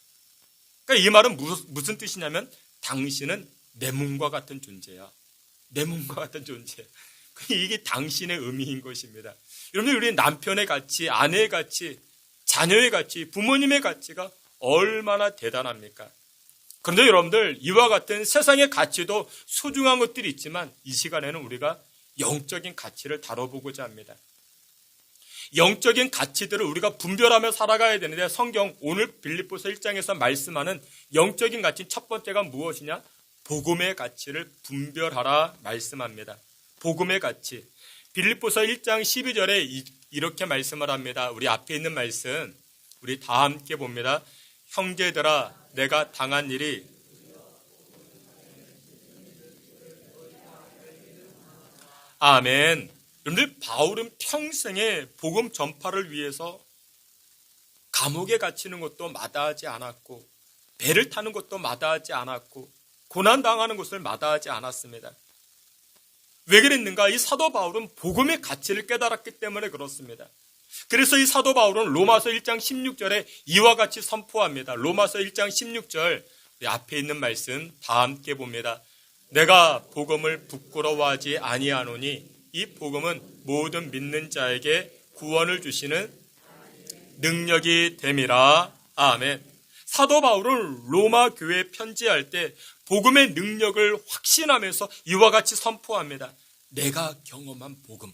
그러니까 이 말은 무슨 뜻이냐면 당신은 내 몸과 같은 존재야. 내 몸과 같은 존재. 이게 당신의 의미인 것입니다. 여러분들 우리 남편의 가치, 아내의 가치, 자녀의 가치, 부모님의 가치가 얼마나 대단합니까? 그런데 여러분들 이와 같은 세상의 가치도 소중한 것들이 있지만 이 시간에는 우리가 영적인 가치를 다뤄보고자 합니다. 영적인 가치들을 우리가 분별하며 살아가야 되는데 성경 오늘 빌립보서 1장에서 말씀하는 영적인 가치 첫 번째가 무엇이냐? 복음의 가치를 분별하라 말씀합니다. 복음의 가치. 빌립보서 1장 12절에 이렇게 말씀을 합니다. 우리 앞에 있는 말씀 우리 다 함께 봅니다. 형제들아 내가 당한 일이 아멘. 여러분들 바울은 평생에 복음 전파를 위해서 감옥에 갇히는 것도 마다하지 않았고 배를 타는 것도 마다하지 않았고 고난당하는 것을 마다하지 않았습니다. 왜 그랬는가? 이 사도 바울은 복음의 가치를 깨달았기 때문에 그렇습니다. 그래서 이 사도 바울은 로마서 1장 16절에 이와 같이 선포합니다. 로마서 1장 16절 우리 앞에 있는 말씀 다 함께 봅니다. 내가 복음을 부끄러워하지 아니하노니 이 복음은 모든 믿는 자에게 구원을 주시는 능력이 됨이라. 아멘. 사도 바울은 로마 교회에 편지할 때 복음의 능력을 확신하면서 이와 같이 선포합니다. 내가 경험한 복음,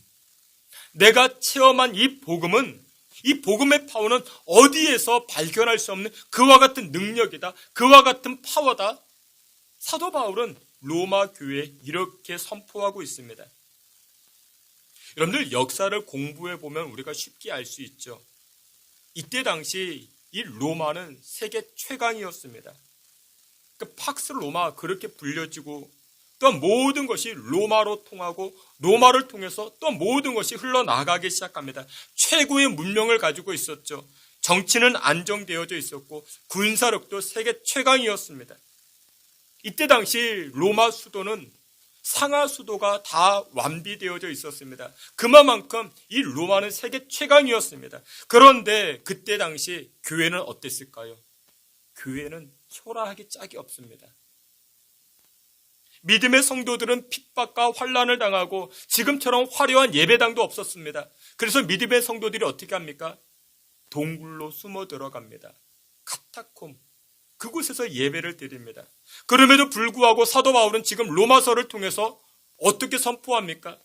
내가 체험한 이 복음은 이 복음의 파워는 어디에서 발견할 수 없는 그와 같은 능력이다. 그와 같은 파워다. 사도 바울은 로마 교회에 이렇게 선포하고 있습니다. 여러분들 역사를 공부해 보면 우리가 쉽게 알 수 있죠. 이때 당시 이 로마는 세계 최강이었습니다. 그 팍스 로마 그렇게 불려지고 또 모든 것이 로마로 통하고 로마를 통해서 또 모든 것이 흘러나가기 시작합니다. 최고의 문명을 가지고 있었죠. 정치는 안정되어져 있었고 군사력도 세계 최강이었습니다. 이때 당시 로마 수도는 상하 수도가 다 완비되어져 있었습니다. 그만큼 이 로마는 세계 최강이었습니다. 그런데 그때 당시 교회는 어땠을까요? 교회는 초라하기 짝이 없습니다. 믿음의 성도들은 핍박과 환난을 당하고 지금처럼 화려한 예배당도 없었습니다. 그래서 믿음의 성도들이 어떻게 합니까? 동굴로 숨어 들어갑니다. 카타콤, 그곳에서 예배를 드립니다. 그럼에도 불구하고 사도 바울은 지금 로마서를 통해서 어떻게 선포합니까?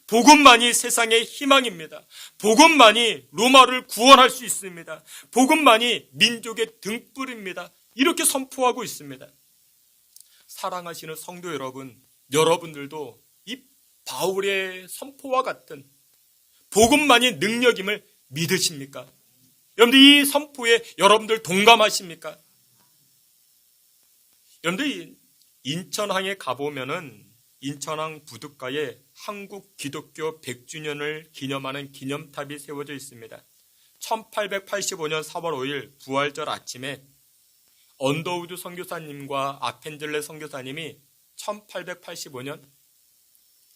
복음만이 세상의 희망입니다. 복음만이 로마를 구원할 수 있습니다. 복음만이 민족의 등불입니다. 이렇게 선포하고 있습니다. 사랑하시는 성도 여러분, 여러분들도 이 바울의 선포와 같은 복음만이 능력임을 믿으십니까? 여러분들 이 선포에 여러분들 동감하십니까? 여러분들 인천항에 가보면은 인천항 부둣가에 한국 기독교 100주년을 기념하는 기념탑이 세워져 있습니다. 1885년 4월 5일 부활절 아침에 언더우드 선교사님과 아펜젤레 선교사님이 1885년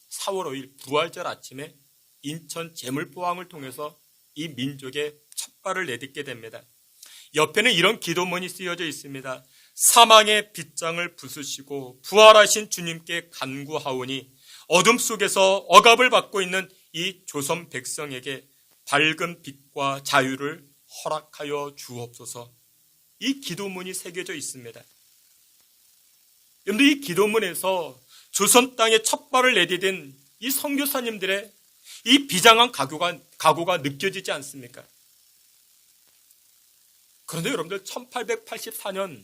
4월 5일 부활절 아침에 인천 제물포항을 통해서 이 민족의 첫발을 내딛게 됩니다. 옆에는 이런 기도문이 쓰여져 있습니다. 사망의 빗장을 부수시고 부활하신 주님께 간구하오니 어둠 속에서 억압을 받고 있는 이 조선 백성에게 밝은 빛과 자유를 허락하여 주옵소서. 이 기도문이 새겨져 있습니다. 여러분들 이 기도문에서 조선 땅에 첫 발을 내디딘 이 선교사님들의 이 비장한 각오가 느껴지지 않습니까? 그런데 여러분들 1884년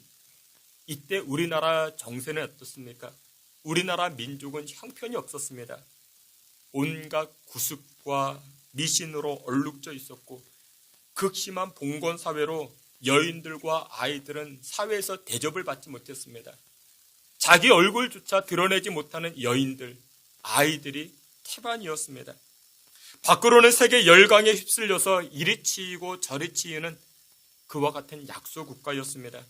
이때 우리나라 정세는 어떻습니까? 우리나라 민족은 형편이 없었습니다. 온갖 구습과 미신으로 얼룩져 있었고 극심한 봉건사회로 여인들과 아이들은 사회에서 대접을 받지 못했습니다. 자기 얼굴조차 드러내지 못하는 여인들, 아이들이 태반이었습니다. 밖으로는 세계 열강에 휩쓸려서 이리 치이고 저리 치이는 그와 같은 약소 국가였습니다.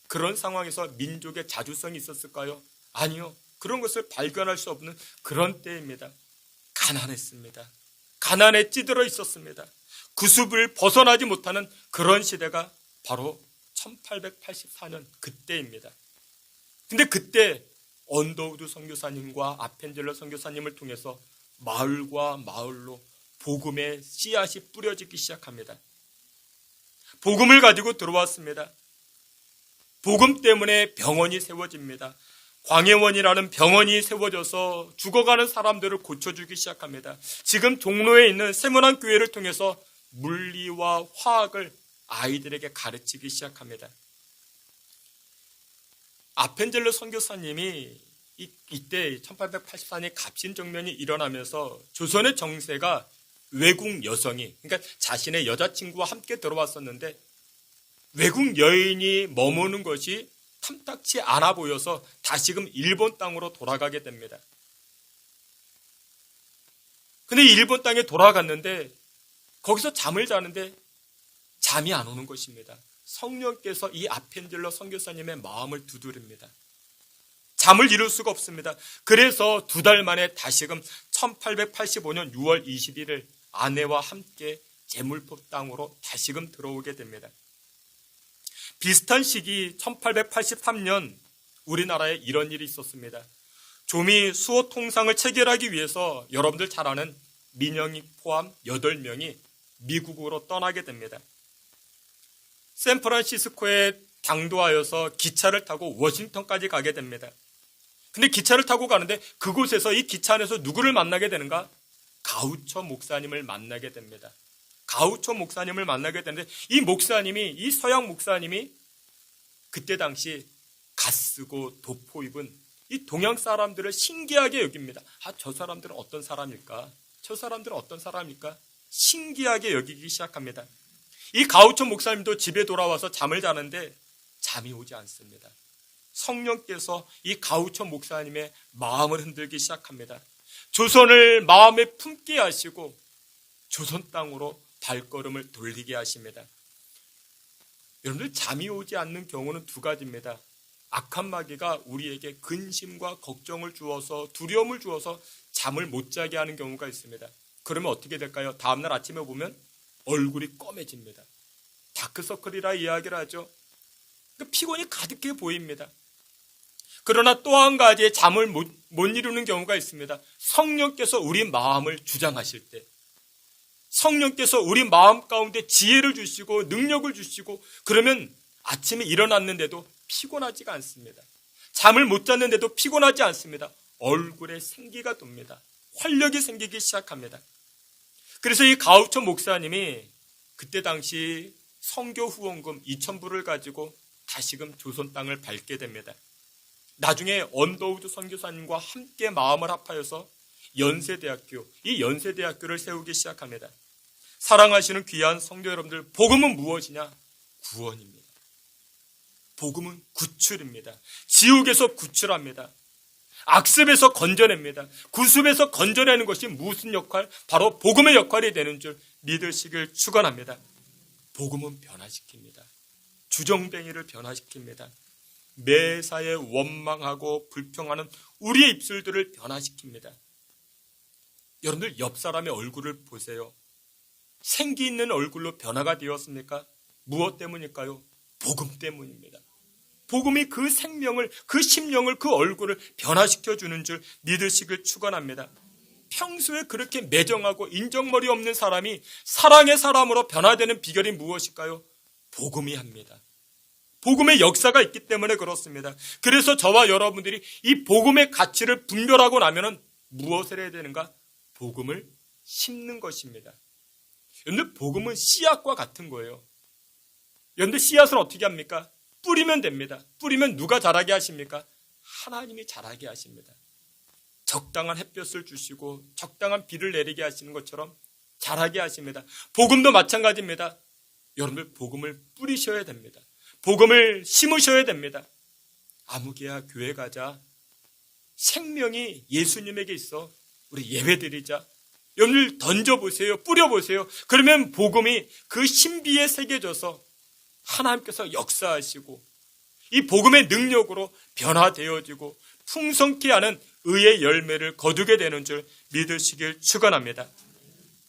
그런 상황에서 민족의 자주성이 있었을까요? 아니요. 그런 것을 발견할 수 없는 그런 때입니다. 가난했습니다. 가난에 찌들어 있었습니다. 구습을 벗어나지 못하는 그런 시대가 바로 1884년 그때입니다. 근데 그때 언더우드 선교사님과 아펜젤러 선교사님을 통해서 마을과 마을로 복음의 씨앗이 뿌려지기 시작합니다. 복음을 가지고 들어왔습니다. 복음 때문에 병원이 세워집니다. 광해원이라는 병원이 세워져서 죽어가는 사람들을 고쳐주기 시작합니다. 지금 종로에 있는 세문안 교회를 통해서 물리와 화학을 아이들에게 가르치기 시작합니다. 아펜젤러 선교사님이 이때 1884년에 갑신정변이 일어나면서 조선의 정세가 외국 여성이, 그러니까 자신의 여자친구와 함께 들어왔었는데 외국 여인이 머무는 것이 탐탁치 않아 보여서 다시금 일본 땅으로 돌아가게 됩니다. 근데 일본 땅에 돌아갔는데 거기서 잠을 자는데 잠이 안 오는 것입니다. 성령께서 이 아펜젤러 선교사님의 마음을 두드립니다. 잠을 이룰 수가 없습니다. 그래서 2달 만에 다시금 1885년 6월 21일 아내와 함께 제물포 땅으로 다시금 들어오게 됩니다. 비슷한 시기 1883년 우리나라에 이런 일이 있었습니다. 조미 수호 통상을 체결하기 위해서 여러분들 잘 아는 민영이 포함 8명이 미국으로 떠나게 됩니다. 샌프란시스코에 당도하여서 기차를 타고 워싱턴까지 가게 됩니다. 근데 기차를 타고 가는데 그곳에서 이 기차 안에서 누구를 만나게 되는가? 가우처 목사님을 만나게 됩니다. 가우처 목사님을 만나게 되는데 이 서양 목사님이 그때 당시 갓 쓰고 도포 입은 이 동양 사람들을 신기하게 여깁니다. 저 사람들은 어떤 사람일까? 저 사람들은 어떤 사람입니까? 신기하게 여기기 시작합니다. 이 가우초 목사님도 집에 돌아와서 잠을 자는데 잠이 오지 않습니다. 성령께서 이 가우초 목사님의 마음을 흔들기 시작합니다. 조선을 마음에 품게 하시고 조선 땅으로 발걸음을 돌리게 하십니다. 여러분들, 잠이 오지 않는 경우는 두 가지입니다. 악한 마귀가 우리에게 근심과 걱정을 주어서, 두려움을 주어서 잠을 못 자게 하는 경우가 있습니다. 그러면 어떻게 될까요? 다음날 아침에 보면 얼굴이 검해집니다. 다크서클이라 이야기를 하죠. 피곤이 가득해 보입니다. 그러나 또 한 가지의 잠을 못 이루는 경우가 있습니다. 성령께서 우리 마음을 주장하실 때, 성령께서 우리 마음 가운데 지혜를 주시고 능력을 주시고, 그러면 아침에 일어났는데도 피곤하지가 않습니다. 잠을 못 잤는데도 피곤하지 않습니다. 얼굴에 생기가 돕니다. 활력이 생기기 시작합니다. 그래서 이 가우초 목사님이 그때 당시 선교 후원금 2,000불을 가지고 다시금 조선 땅을 밟게 됩니다. 나중에 언더우드 선교사님과 함께 마음을 합하여서 연세대학교, 이 연세대학교를 세우기 시작합니다. 사랑하시는 귀한 성도 여러분들, 복음은 무엇이냐? 구원입니다. 복음은 구출입니다. 지옥에서 구출합니다. 악습에서 건져냅니다. 구습에서 건져내는 것이 무슨 역할? 바로 복음의 역할이 되는 줄 믿으시길 축원합니다. 복음은 변화시킵니다. 주정뱅이를 변화시킵니다. 매사에 원망하고 불평하는 우리의 입술들을 변화시킵니다. 여러분들, 옆 사람의 얼굴을 보세요. 생기 있는 얼굴로 변화가 되었습니까? 무엇 때문일까요? 복음 때문입니다. 복음이 그 생명을, 그 심령을, 그 얼굴을 변화시켜주는 줄 믿으시길 축원합니다. 평소에 그렇게 매정하고 인정머리 없는 사람이 사랑의 사람으로 변화되는 비결이 무엇일까요? 복음이 합니다. 복음의 역사가 있기 때문에 그렇습니다. 그래서 저와 여러분들이 이 복음의 가치를 분별하고 나면은 무엇을 해야 되는가? 복음을 심는 것입니다. 여러분들, 복음은 씨앗과 같은 거예요. 여러분들, 씨앗을 어떻게 합니까? 뿌리면 됩니다. 뿌리면 누가 자라게 하십니까? 하나님이 자라게 하십니다. 적당한 햇볕을 주시고 적당한 비를 내리게 하시는 것처럼 자라게 하십니다. 복음도 마찬가지입니다. 여러분들, 복음을 뿌리셔야 됩니다. 복음을 심으셔야 됩니다. 아무개야 교회 가자. 생명이 예수님에게 있어. 우리 예배드리자. 여러분들, 던져보세요. 뿌려보세요. 그러면 복음이 그 신비에 새겨져서 하나님께서 역사하시고 이 복음의 능력으로 변화되어지고 풍성케 하는 의의 열매를 거두게 되는 줄 믿으시길 축원합니다.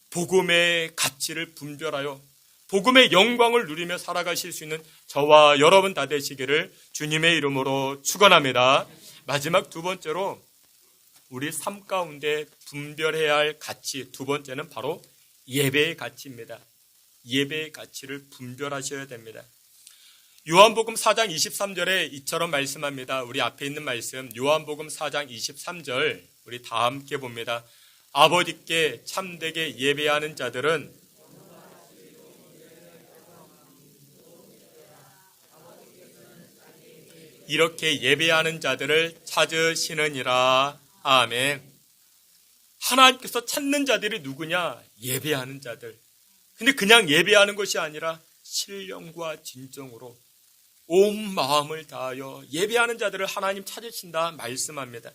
복음의 가치를 분별하여 복음의 영광을 누리며 살아가실 수 있는 저와 여러분 다 되시기를 주님의 이름으로 축원합니다. 마지막 두 번째로 우리 삶 가운데 분별해야 할 가치, 두 번째는 바로 예배의 가치입니다. 예배의 가치를 분별하셔야 됩니다. 요한복음 4장 23절에 이처럼 말씀합니다. 우리 앞에 있는 말씀, 요한복음 4장 23절, 우리 다 함께 봅니다. 아버지께 참되게 예배하는 자들은 이렇게 예배하는 자들을 찾으시느니라. 아멘. 하나님께서 찾는 자들이 누구냐? 예배하는 자들. 근데 그냥 예배하는 것이 아니라 신령과 진정으로 온 마음을 다하여 예배하는 자들을 하나님 찾으신다 말씀합니다.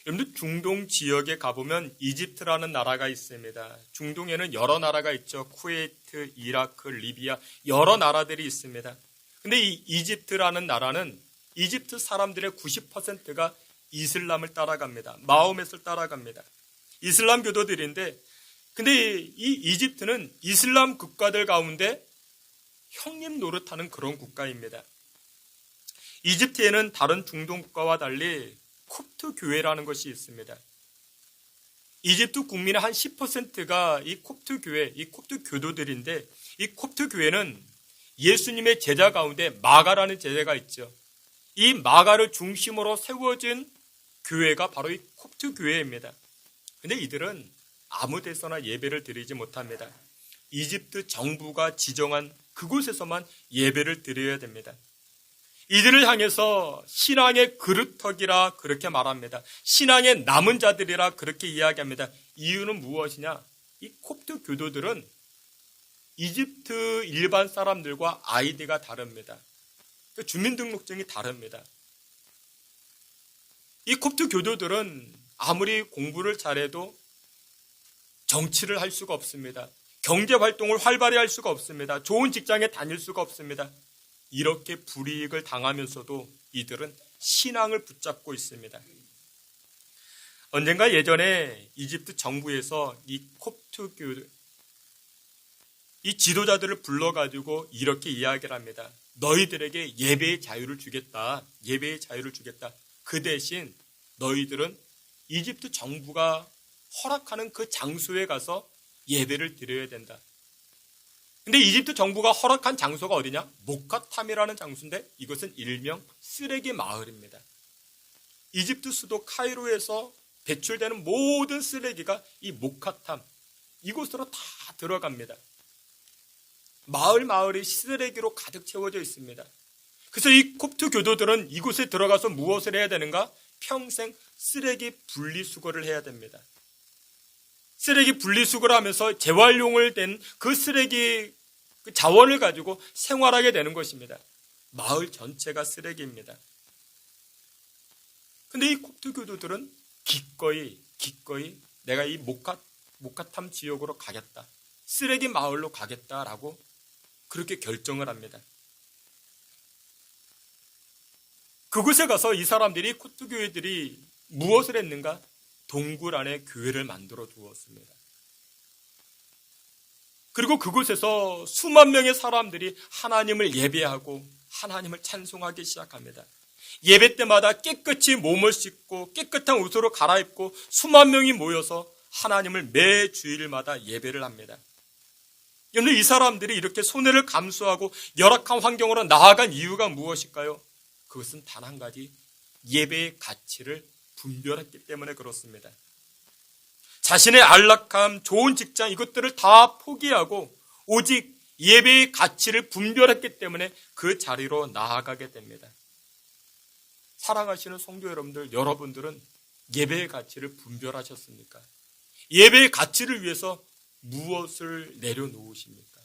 여러분들, 중동 지역에 가보면 이집트라는 나라가 있습니다. 중동에는 여러 나라가 있죠. 쿠웨이트, 이라크, 리비아, 여러 나라들이 있습니다. 근데 이 이집트라는 나라는 이집트 사람들의 90%가 이슬람을 따라갑니다. 마호멧을 따라갑니다. 이슬람 교도들인데, 근데 이 이집트는 이슬람 국가들 가운데 형님 노릇하는 그런 국가입니다. 이집트에는 다른 중동 국가와 달리 콥트 교회라는 것이 있습니다. 이집트 국민의 한 10%가 이 콥트 교회, 이 콥트 교도들인데, 이 콥트 교회는 예수님의 제자 가운데 마가라는 제자가 있죠. 이 마가를 중심으로 세워진 교회가 바로 이 콥트 교회입니다. 근데 이들은 아무 데서나 예배를 드리지 못합니다. 이집트 정부가 지정한 그곳에서만 예배를 드려야 됩니다. 이들을 향해서 신앙의 그루터기라 그렇게 말합니다. 신앙의 남은 자들이라 그렇게 이야기합니다. 이유는 무엇이냐? 이 콥트 교도들은 이집트 일반 사람들과 아이디가 다릅니다. 주민등록증이 다릅니다. 이 콥트 교도들은 아무리 공부를 잘해도 정치를 할 수가 없습니다. 경제활동을 활발히 할 수가 없습니다. 좋은 직장에 다닐 수가 없습니다. 이렇게 불이익을 당하면서도 이들은 신앙을 붙잡고 있습니다. 언젠가 예전에 이집트 정부에서 이 콥트 교도, 이 지도자들을 불러가지고 이렇게 이야기를 합니다. 너희들에게 예배의 자유를 주겠다. 예배의 자유를 주겠다. 그 대신 너희들은 이집트 정부가 허락하는 그 장소에 가서 예배를 드려야 된다. 근데 이집트 정부가 허락한 장소가 어디냐? 모카탐이라는 장소인데 이것은 일명 쓰레기 마을입니다. 이집트 수도 카이로에서 배출되는 모든 쓰레기가 이 모카탐, 이곳으로 다 들어갑니다. 마을이 쓰레기로 가득 채워져 있습니다. 그래서 이 콥트 교도들은 이곳에 들어가서 무엇을 해야 되는가? 평생 쓰레기 분리수거를 해야 됩니다. 쓰레기 분리수거를 하면서 재활용을 된 그 쓰레기 그 자원을 가지고 생활하게 되는 것입니다. 마을 전체가 쓰레기입니다. 근데 이 콥트 교도들은 기꺼이 내가 이 모카탐 지역으로 가겠다. 쓰레기 마을로 가겠다라고 그렇게 결정을 합니다. 그곳에 가서 이 사람들이 콥트 교회들이 무엇을 했는가? 동굴 안에 교회를 만들어 두었습니다. 그리고 그곳에서 수만 명의 사람들이 하나님을 예배하고 하나님을 찬송하기 시작합니다. 예배 때마다 깨끗이 몸을 씻고 깨끗한 옷으로 갈아입고 수만 명이 모여서 하나님을 매 주일마다 예배를 합니다. 여러분, 이 사람들이 이렇게 손해를 감수하고 열악한 환경으로 나아간 이유가 무엇일까요? 그것은 단 한 가지, 예배의 가치를 분별했기 때문에 그렇습니다. 자신의 안락함, 좋은 직장 이것들을 다 포기하고 오직 예배의 가치를 분별했기 때문에 그 자리로 나아가게 됩니다. 사랑하시는 성도 여러분들, 여러분들은 예배의 가치를 분별하셨습니까? 예배의 가치를 위해서 무엇을 내려놓으십니까?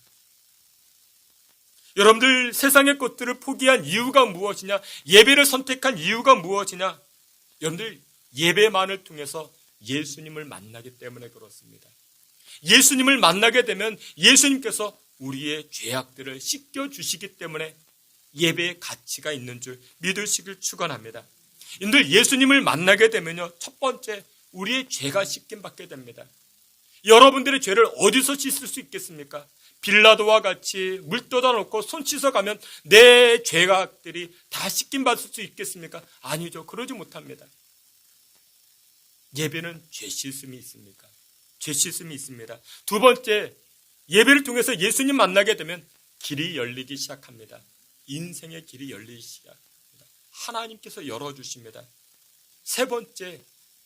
여러분들 세상의 것들을 포기한 이유가 무엇이냐? 예배를 선택한 이유가 무엇이냐? 여러분들 예배만을 통해서 예수님을 만나기 때문에 그렇습니다. 예수님을 만나게 되면 예수님께서 우리의 죄악들을 씻겨주시기 때문에 예배의 가치가 있는 줄 믿으시길 축원합니다. 여러분들 예수님을 만나게 되면요, 첫 번째 우리의 죄가 씻김받게 됩니다. 여러분들의 죄를 어디서 씻을 수 있겠습니까? 빌라도와 같이 물 떠다 놓고 손 씻어가면 내 죄악들이 다 씻김받을 수 있겠습니까? 아니죠. 그러지 못합니다. 예배는 죄 씻음이 있습니까? 죄 씻음이 있습니다. 두 번째, 예배를 통해서 예수님 만나게 되면 길이 열리기 시작합니다. 인생의 길이 열리기 시작합니다. 하나님께서 열어주십니다. 세 번째,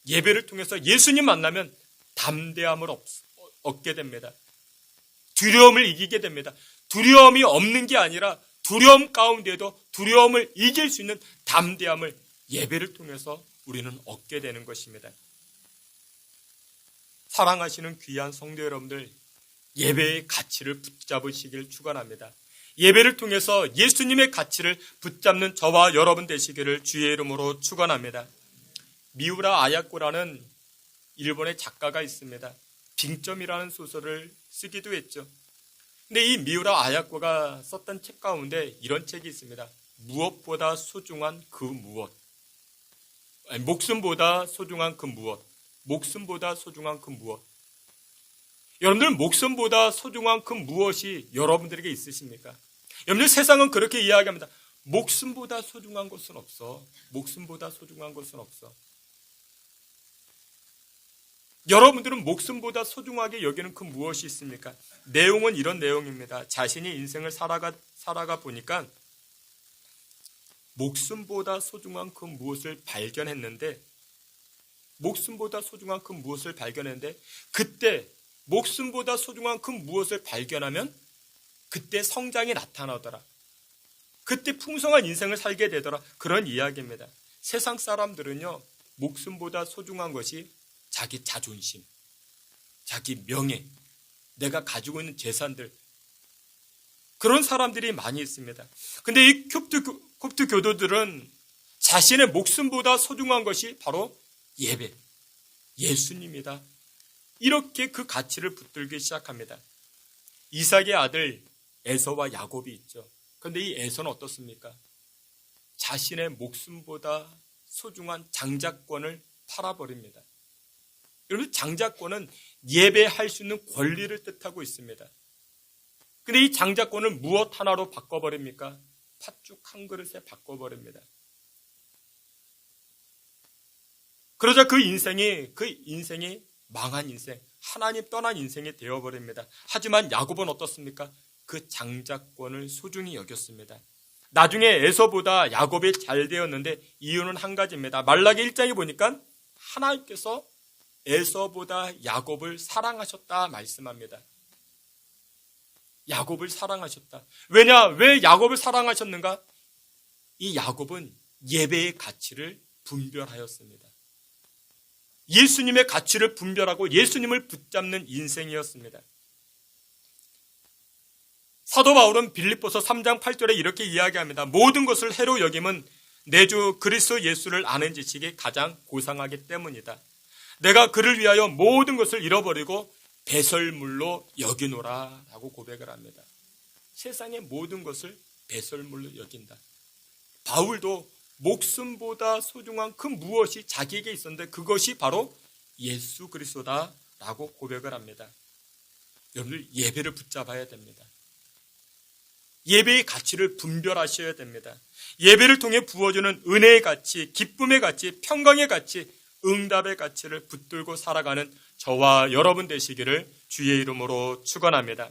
예배를 통해서 예수님 만나면 담대함을 얻게 됩니다. 두려움을 이기게 됩니다. 두려움이 없는 게 아니라 두려움 가운데도 두려움을 이길 수 있는 담대함을 예배를 통해서 우리는 얻게 되는 것입니다. 사랑하시는 귀한 성도 여러분들, 예배의 가치를 붙잡으시길 축원합니다. 예배를 통해서 예수님의 가치를 붙잡는 저와 여러분 되시기를 주의 이름으로 축원합니다. 미우라 아야코라는 일본의 작가가 있습니다. 빙점이라는 소설을 쓰기도 했죠. 근데 이 미우라 아야코가 썼던 책 가운데 이런 책이 있습니다. 무엇보다 소중한 그 무엇. 목숨보다 소중한 그 무엇. 목숨보다 소중한 그 무엇. 여러분들 목숨보다 소중한 그 무엇이 여러분들에게 있으십니까? 여러분들 세상은 그렇게 이야기합니다. 목숨보다 소중한 것은 없어. 목숨보다 소중한 것은 없어. 여러분들은 목숨보다 소중하게 여기는 그 무엇이 있습니까? 내용은 이런 내용입니다. 자신이 인생을 살아가 보니까 목숨보다 소중한 그 무엇을 발견했는데 그때 목숨보다 소중한 그 무엇을 발견하면 그때 성장이 나타나더라. 그때 풍성한 인생을 살게 되더라. 그런 이야기입니다. 세상 사람들은요, 목숨보다 소중한 것이 자기 자존심, 자기 명예, 내가 가지고 있는 재산들, 그런 사람들이 많이 있습니다. 근데 이 콥트 교도들은 자신의 목숨보다 소중한 것이 바로 예배, 예수님이다. 이렇게 그 가치를 붙들기 시작합니다. 이삭의 아들 에서와 야곱이 있죠. 그런데 이 에서는 어떻습니까? 자신의 목숨보다 소중한 장자권을 팔아버립니다. 여러분, 장자권은 예배할 수 있는 권리를 뜻하고 있습니다. 근데 이 장자권을 무엇 하나로 바꿔버립니까? 팥죽 한 그릇에 바꿔버립니다. 그러자 그 인생이 망한 인생, 하나님 떠난 인생이 되어버립니다. 하지만 야곱은 어떻습니까? 그 장자권을 소중히 여겼습니다. 나중에 에서보다 야곱이 잘 되었는데 이유는 한 가지입니다. 말라기 1장에 보니까 하나님께서 에서보다 야곱을 사랑하셨다 말씀합니다. 야곱을 사랑하셨다. 왜 야곱을 사랑하셨는가? 이 야곱은 예배의 가치를 분별하였습니다. 예수님의 가치를 분별하고 예수님을 붙잡는 인생이었습니다. 사도 바울은 빌립보서 3장 8절에 이렇게 이야기합니다. 모든 것을 해로 여김은 내 주 그리스도 예수를 아는 지식이 가장 고상하기 때문이다. 내가 그를 위하여 모든 것을 잃어버리고 배설물로 여기노라 라고 고백을 합니다. 세상의 모든 것을 배설물로 여긴다. 바울도 목숨보다 소중한 그 무엇이 자기에게 있었는데 그것이 바로 예수 그리스도다 라고 고백을 합니다. 여러분들 예배를 붙잡아야 됩니다. 예배의 가치를 분별하셔야 됩니다. 예배를 통해 부어주는 은혜의 가치, 기쁨의 가치, 평강의 가치, 응답의 가치를 붙들고 살아가는 저와 여러분 되시기를 주의 이름으로 축원합니다.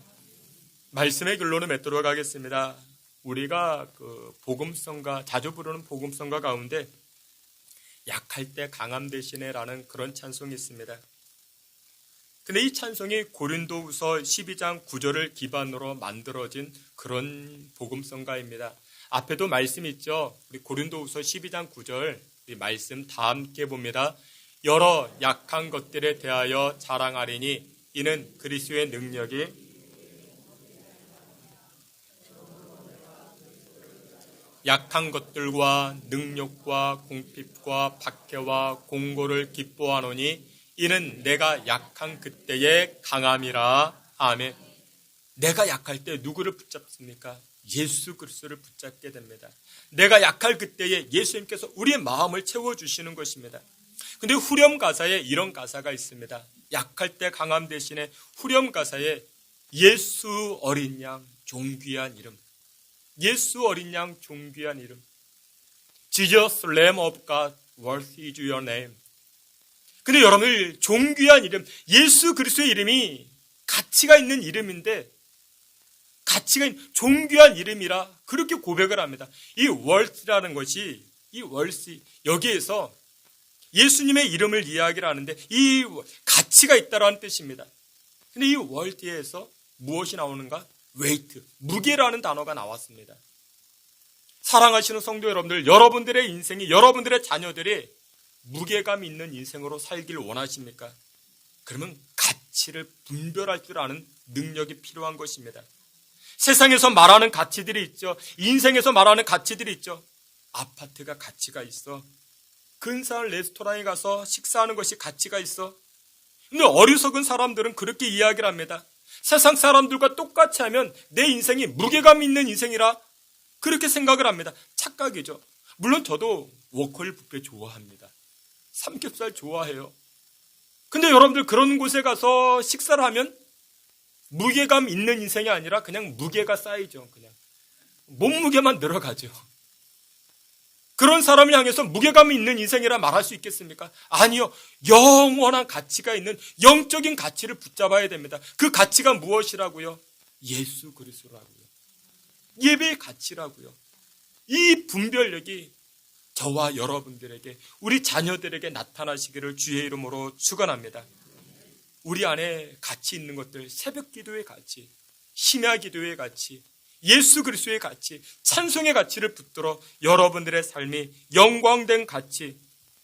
말씀의 결론을 맺도록 하겠습니다. 우리가 복음성가, 자주 부르는 복음성가 가운데 약할 때 강함 되시네라는 그런 찬송이 있습니다. 근데 이 찬송이 고린도후서 12장 9절을 기반으로 만들어진 그런 복음성가입니다. 앞에도 말씀이 있죠. 우리 고린도후서 12장 9절 우리 말씀 다 함께 봅니다. 여러 약한 것들에 대하여 자랑하리니 이는 그리스도의 능력이 약한 것들과 능력과 궁핍과 박해와 공고를 기뻐하노니 이는 내가 약한 그때의 강함이라. 아멘. 내가 약할 때 누구를 붙잡습니까? 예수 그리스도를 붙잡게 됩니다. 내가 약할 그때에 예수님께서 우리의 마음을 채워주시는 것입니다. 근데 후렴 가사에 이런 가사가 있습니다. 약할 때 강함 대신에 후렴 가사에 예수 어린 양 존귀한 이름, 예수 어린 양 존귀한 이름, Jesus Lamb of God, worthy is your name. 근데 여러분들 존귀한 이름, 예수 그리스도의 이름이 가치가 있는 이름인데 가치가 있는 존귀한 이름이라 그렇게 고백을 합니다. 이 worth라는 것이 이 worth 여기에서 예수님의 이름을 이야기를 하는데 이 가치가 있다라는 뜻입니다. 근데 이 worth에서 무엇이 나오는가? weight, 무게라는 단어가 나왔습니다. 사랑하시는 성도 여러분들, 여러분들의 인생이, 여러분들의 자녀들이 무게감 있는 인생으로 살기를 원하십니까? 그러면 가치를 분별할 줄 아는 능력이 필요한 것입니다. 세상에서 말하는 가치들이 있죠. 인생에서 말하는 가치들이 있죠. 아파트가 가치가 있어. 근사한 레스토랑에 가서 식사하는 것이 가치가 있어. 근데 어리석은 사람들은 그렇게 이야기를 합니다. 세상 사람들과 똑같이 하면 내 인생이 무게감 있는 인생이라 그렇게 생각을 합니다. 착각이죠. 물론 저도 워커힐 뷔페 좋아합니다. 삼겹살 좋아해요. 근데 여러분들 그런 곳에 가서 식사를 하면 무게감 있는 인생이 아니라 그냥 무게가 쌓이죠. 그냥 몸무게만 늘어가죠. 그런 사람을 향해서 무게감이 있는 인생이라 말할 수 있겠습니까? 아니요. 영원한 가치가 있는 영적인 가치를 붙잡아야 됩니다. 그 가치가 무엇이라고요? 예수 그리스도라고요. 예배의 가치라고요. 이 분별력이 저와 여러분들에게, 우리 자녀들에게 나타나시기를 주의 이름으로 축원합니다. 우리 안에 가치 있는 것들, 새벽 기도의 가치, 심야 기도의 가치, 예수 그리스도의 가치, 찬송의 가치를 붙들어 여러분들의 삶이 영광된 가치,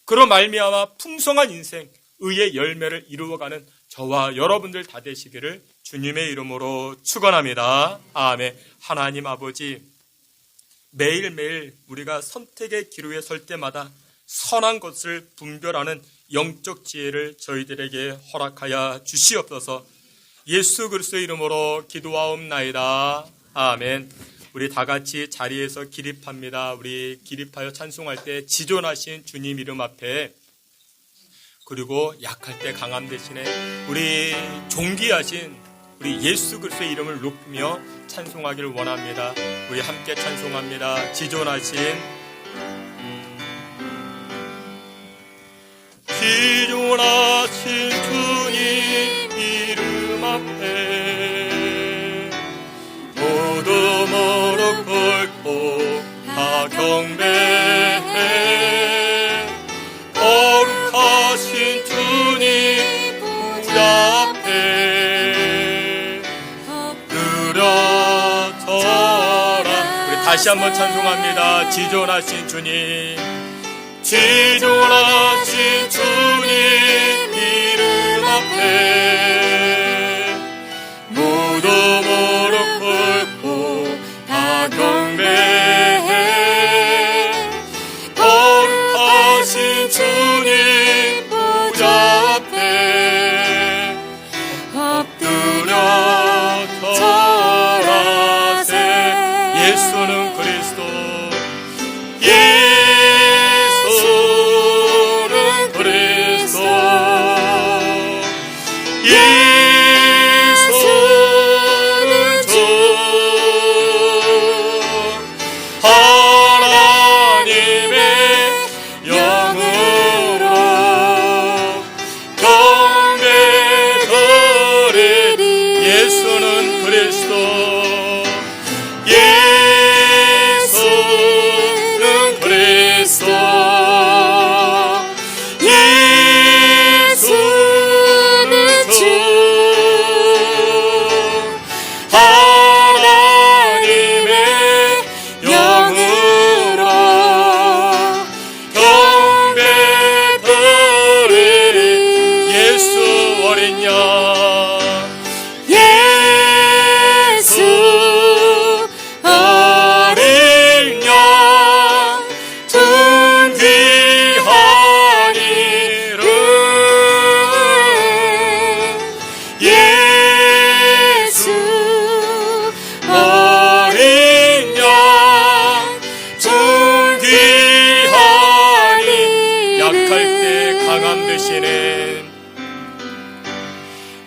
그로 말미암아 풍성한 인생, 의의 열매를 이루어가는 저와 여러분들 다 되시기를 주님의 이름으로 축원합니다. 아멘. 하나님 아버지, 매일매일 우리가 선택의 기로에 설 때마다 선한 것을 분별하는 영적 지혜를 저희들에게 허락하여 주시옵소서. 예수 그리스도의 이름으로 기도하옵나이다. 아멘. 우리 다 같이 자리에서 기립합니다. 우리 기립하여 찬송할 때 지존하신 주님 이름 앞에, 그리고 약할 때 강함 대신에 우리 존귀하신 우리 예수 그리스도의 이름을 높이며 찬송하기를 원합니다. 우리 함께 찬송합니다. 지존하신 주님 이름 앞에 모두 무릎 꿇고 다 경배해. 거룩하신 주님 보좌 앞에 엎드려져라. 우리 다시 한번 찬송합니다. 지존하신 주님, 지존하신 주님 이름 앞에 모두 무릎 꿇고 다 경배해. 거룩하신 주님 보좌 앞에 엎드려져라세. 예수는 그리스도,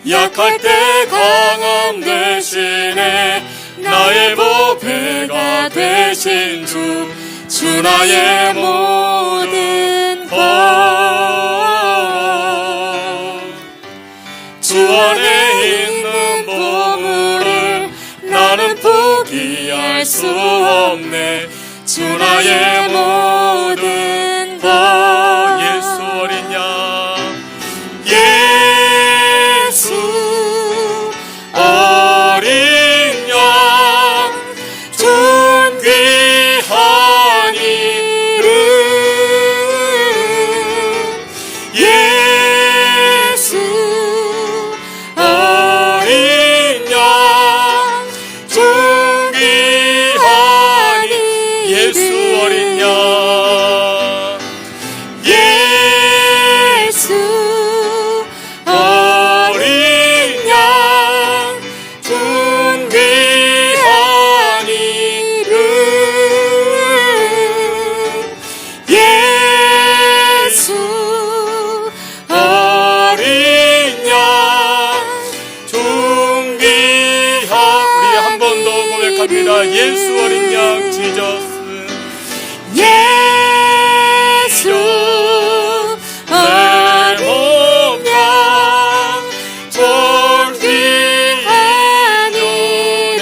약할 때 강함 대신에 나의 보배가 되신 주, 주 나의 모든 것. 주 안에 있는 보물을 나는 포기할 수 없네. 주 나의 모든 것. 예수 어린 양, 예수 어린 양, 존귀한 이름. 예수 어린 양, 존귀한 이름. 예수 어린 양, 예수 어린 양 지저스. 예수 내 몸 양 존귀한 이름.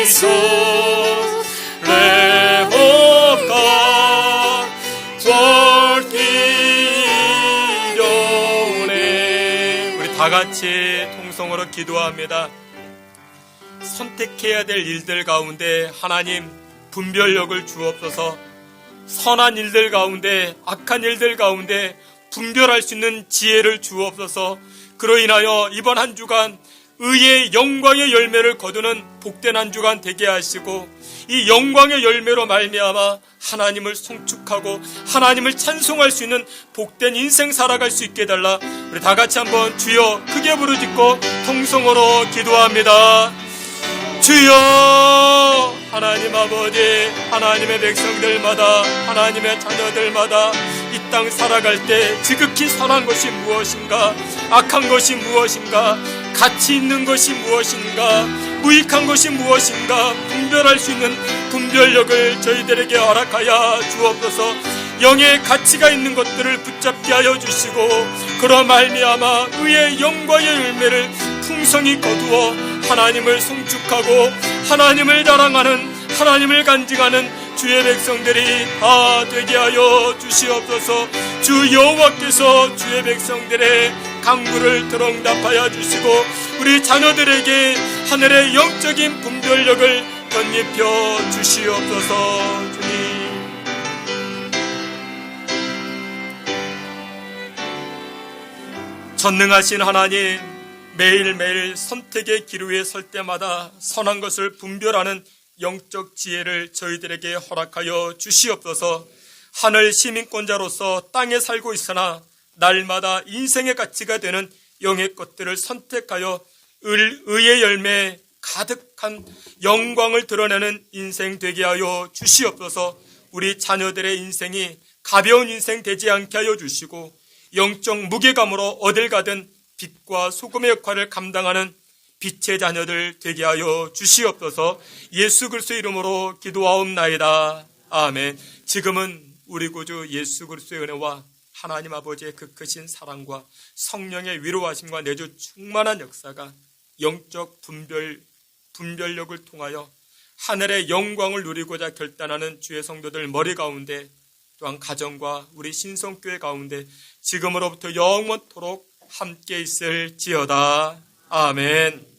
예수 내 몸 양 존귀한 이름. 우리 다 같이 통성으로 기도합니다. 선택해야 될 일들 가운데 하나님 분별력을 주옵소서. 선한 일들 가운데 악한 일들 가운데 분별할 수 있는 지혜를 주옵소서. 그로 인하여 이번 한 주간 의의 영광의 열매를 거두는 복된 한 주간 되게 하시고 이 영광의 열매로 말미암아 하나님을 송축하고 하나님을 찬송할 수 있는 복된 인생 살아갈 수 있게 해달라. 우리 다 같이 한번 주여 크게 부르짖고 통성으로 기도합니다. 주여 하나님 아버지, 하나님의 백성들마다, 하나님의 자녀들마다 이 땅 살아갈 때 지극히 선한 것이 무엇인가, 악한 것이 무엇인가, 가치 있는 것이 무엇인가, 무익한 것이 무엇인가 분별할 수 있는 분별력을 저희들에게 허락하여 주옵소서. 영의 가치가 있는 것들을 붙잡게 하여 주시고 그러 말미암아 의의 영광의 열매를 풍성히 거두어 하나님을 송축하고 하나님을 자랑하는, 하나님을 간증하는 주의 백성들이 다 되게 하여 주시옵소서. 주 여호와께서 주의 백성들의 간구를 들응답하여 주시고 우리 자녀들에게 하늘의 영적인 분별력을 덧입혀 주시옵소서. 주님, 전능하신 하나님, 매일매일 선택의 길 위에 설 때마다 선한 것을 분별하는 영적 지혜를 저희들에게 허락하여 주시옵소서. 하늘 시민권자로서 땅에 살고 있으나 날마다 인생의 가치가 되는 영의 것들을 선택하여 의의 열매 가득한 영광을 드러내는 인생 되게 하여 주시옵소서. 우리 자녀들의 인생이 가벼운 인생 되지 않게 하여 주시고 영적 무게감으로 어딜 가든 빛과 소금의 역할을 감당하는 빛의 자녀들 되게 하여 주시옵소서. 예수 그리스도의 이름으로 기도하옵나이다. 아멘. 지금은 우리 구주 예수 그리스도의 은혜와 하나님 아버지의 그 크신 사랑과 성령의 위로하심과 내주 충만한 역사가 영적 분별력을 통하여 하늘의 영광을 누리고자 결단하는 주의 성도들 머리 가운데, 또한 가정과 우리 신성교회 가운데 지금으로부터 영원토록 함께 있을지어다. 아멘.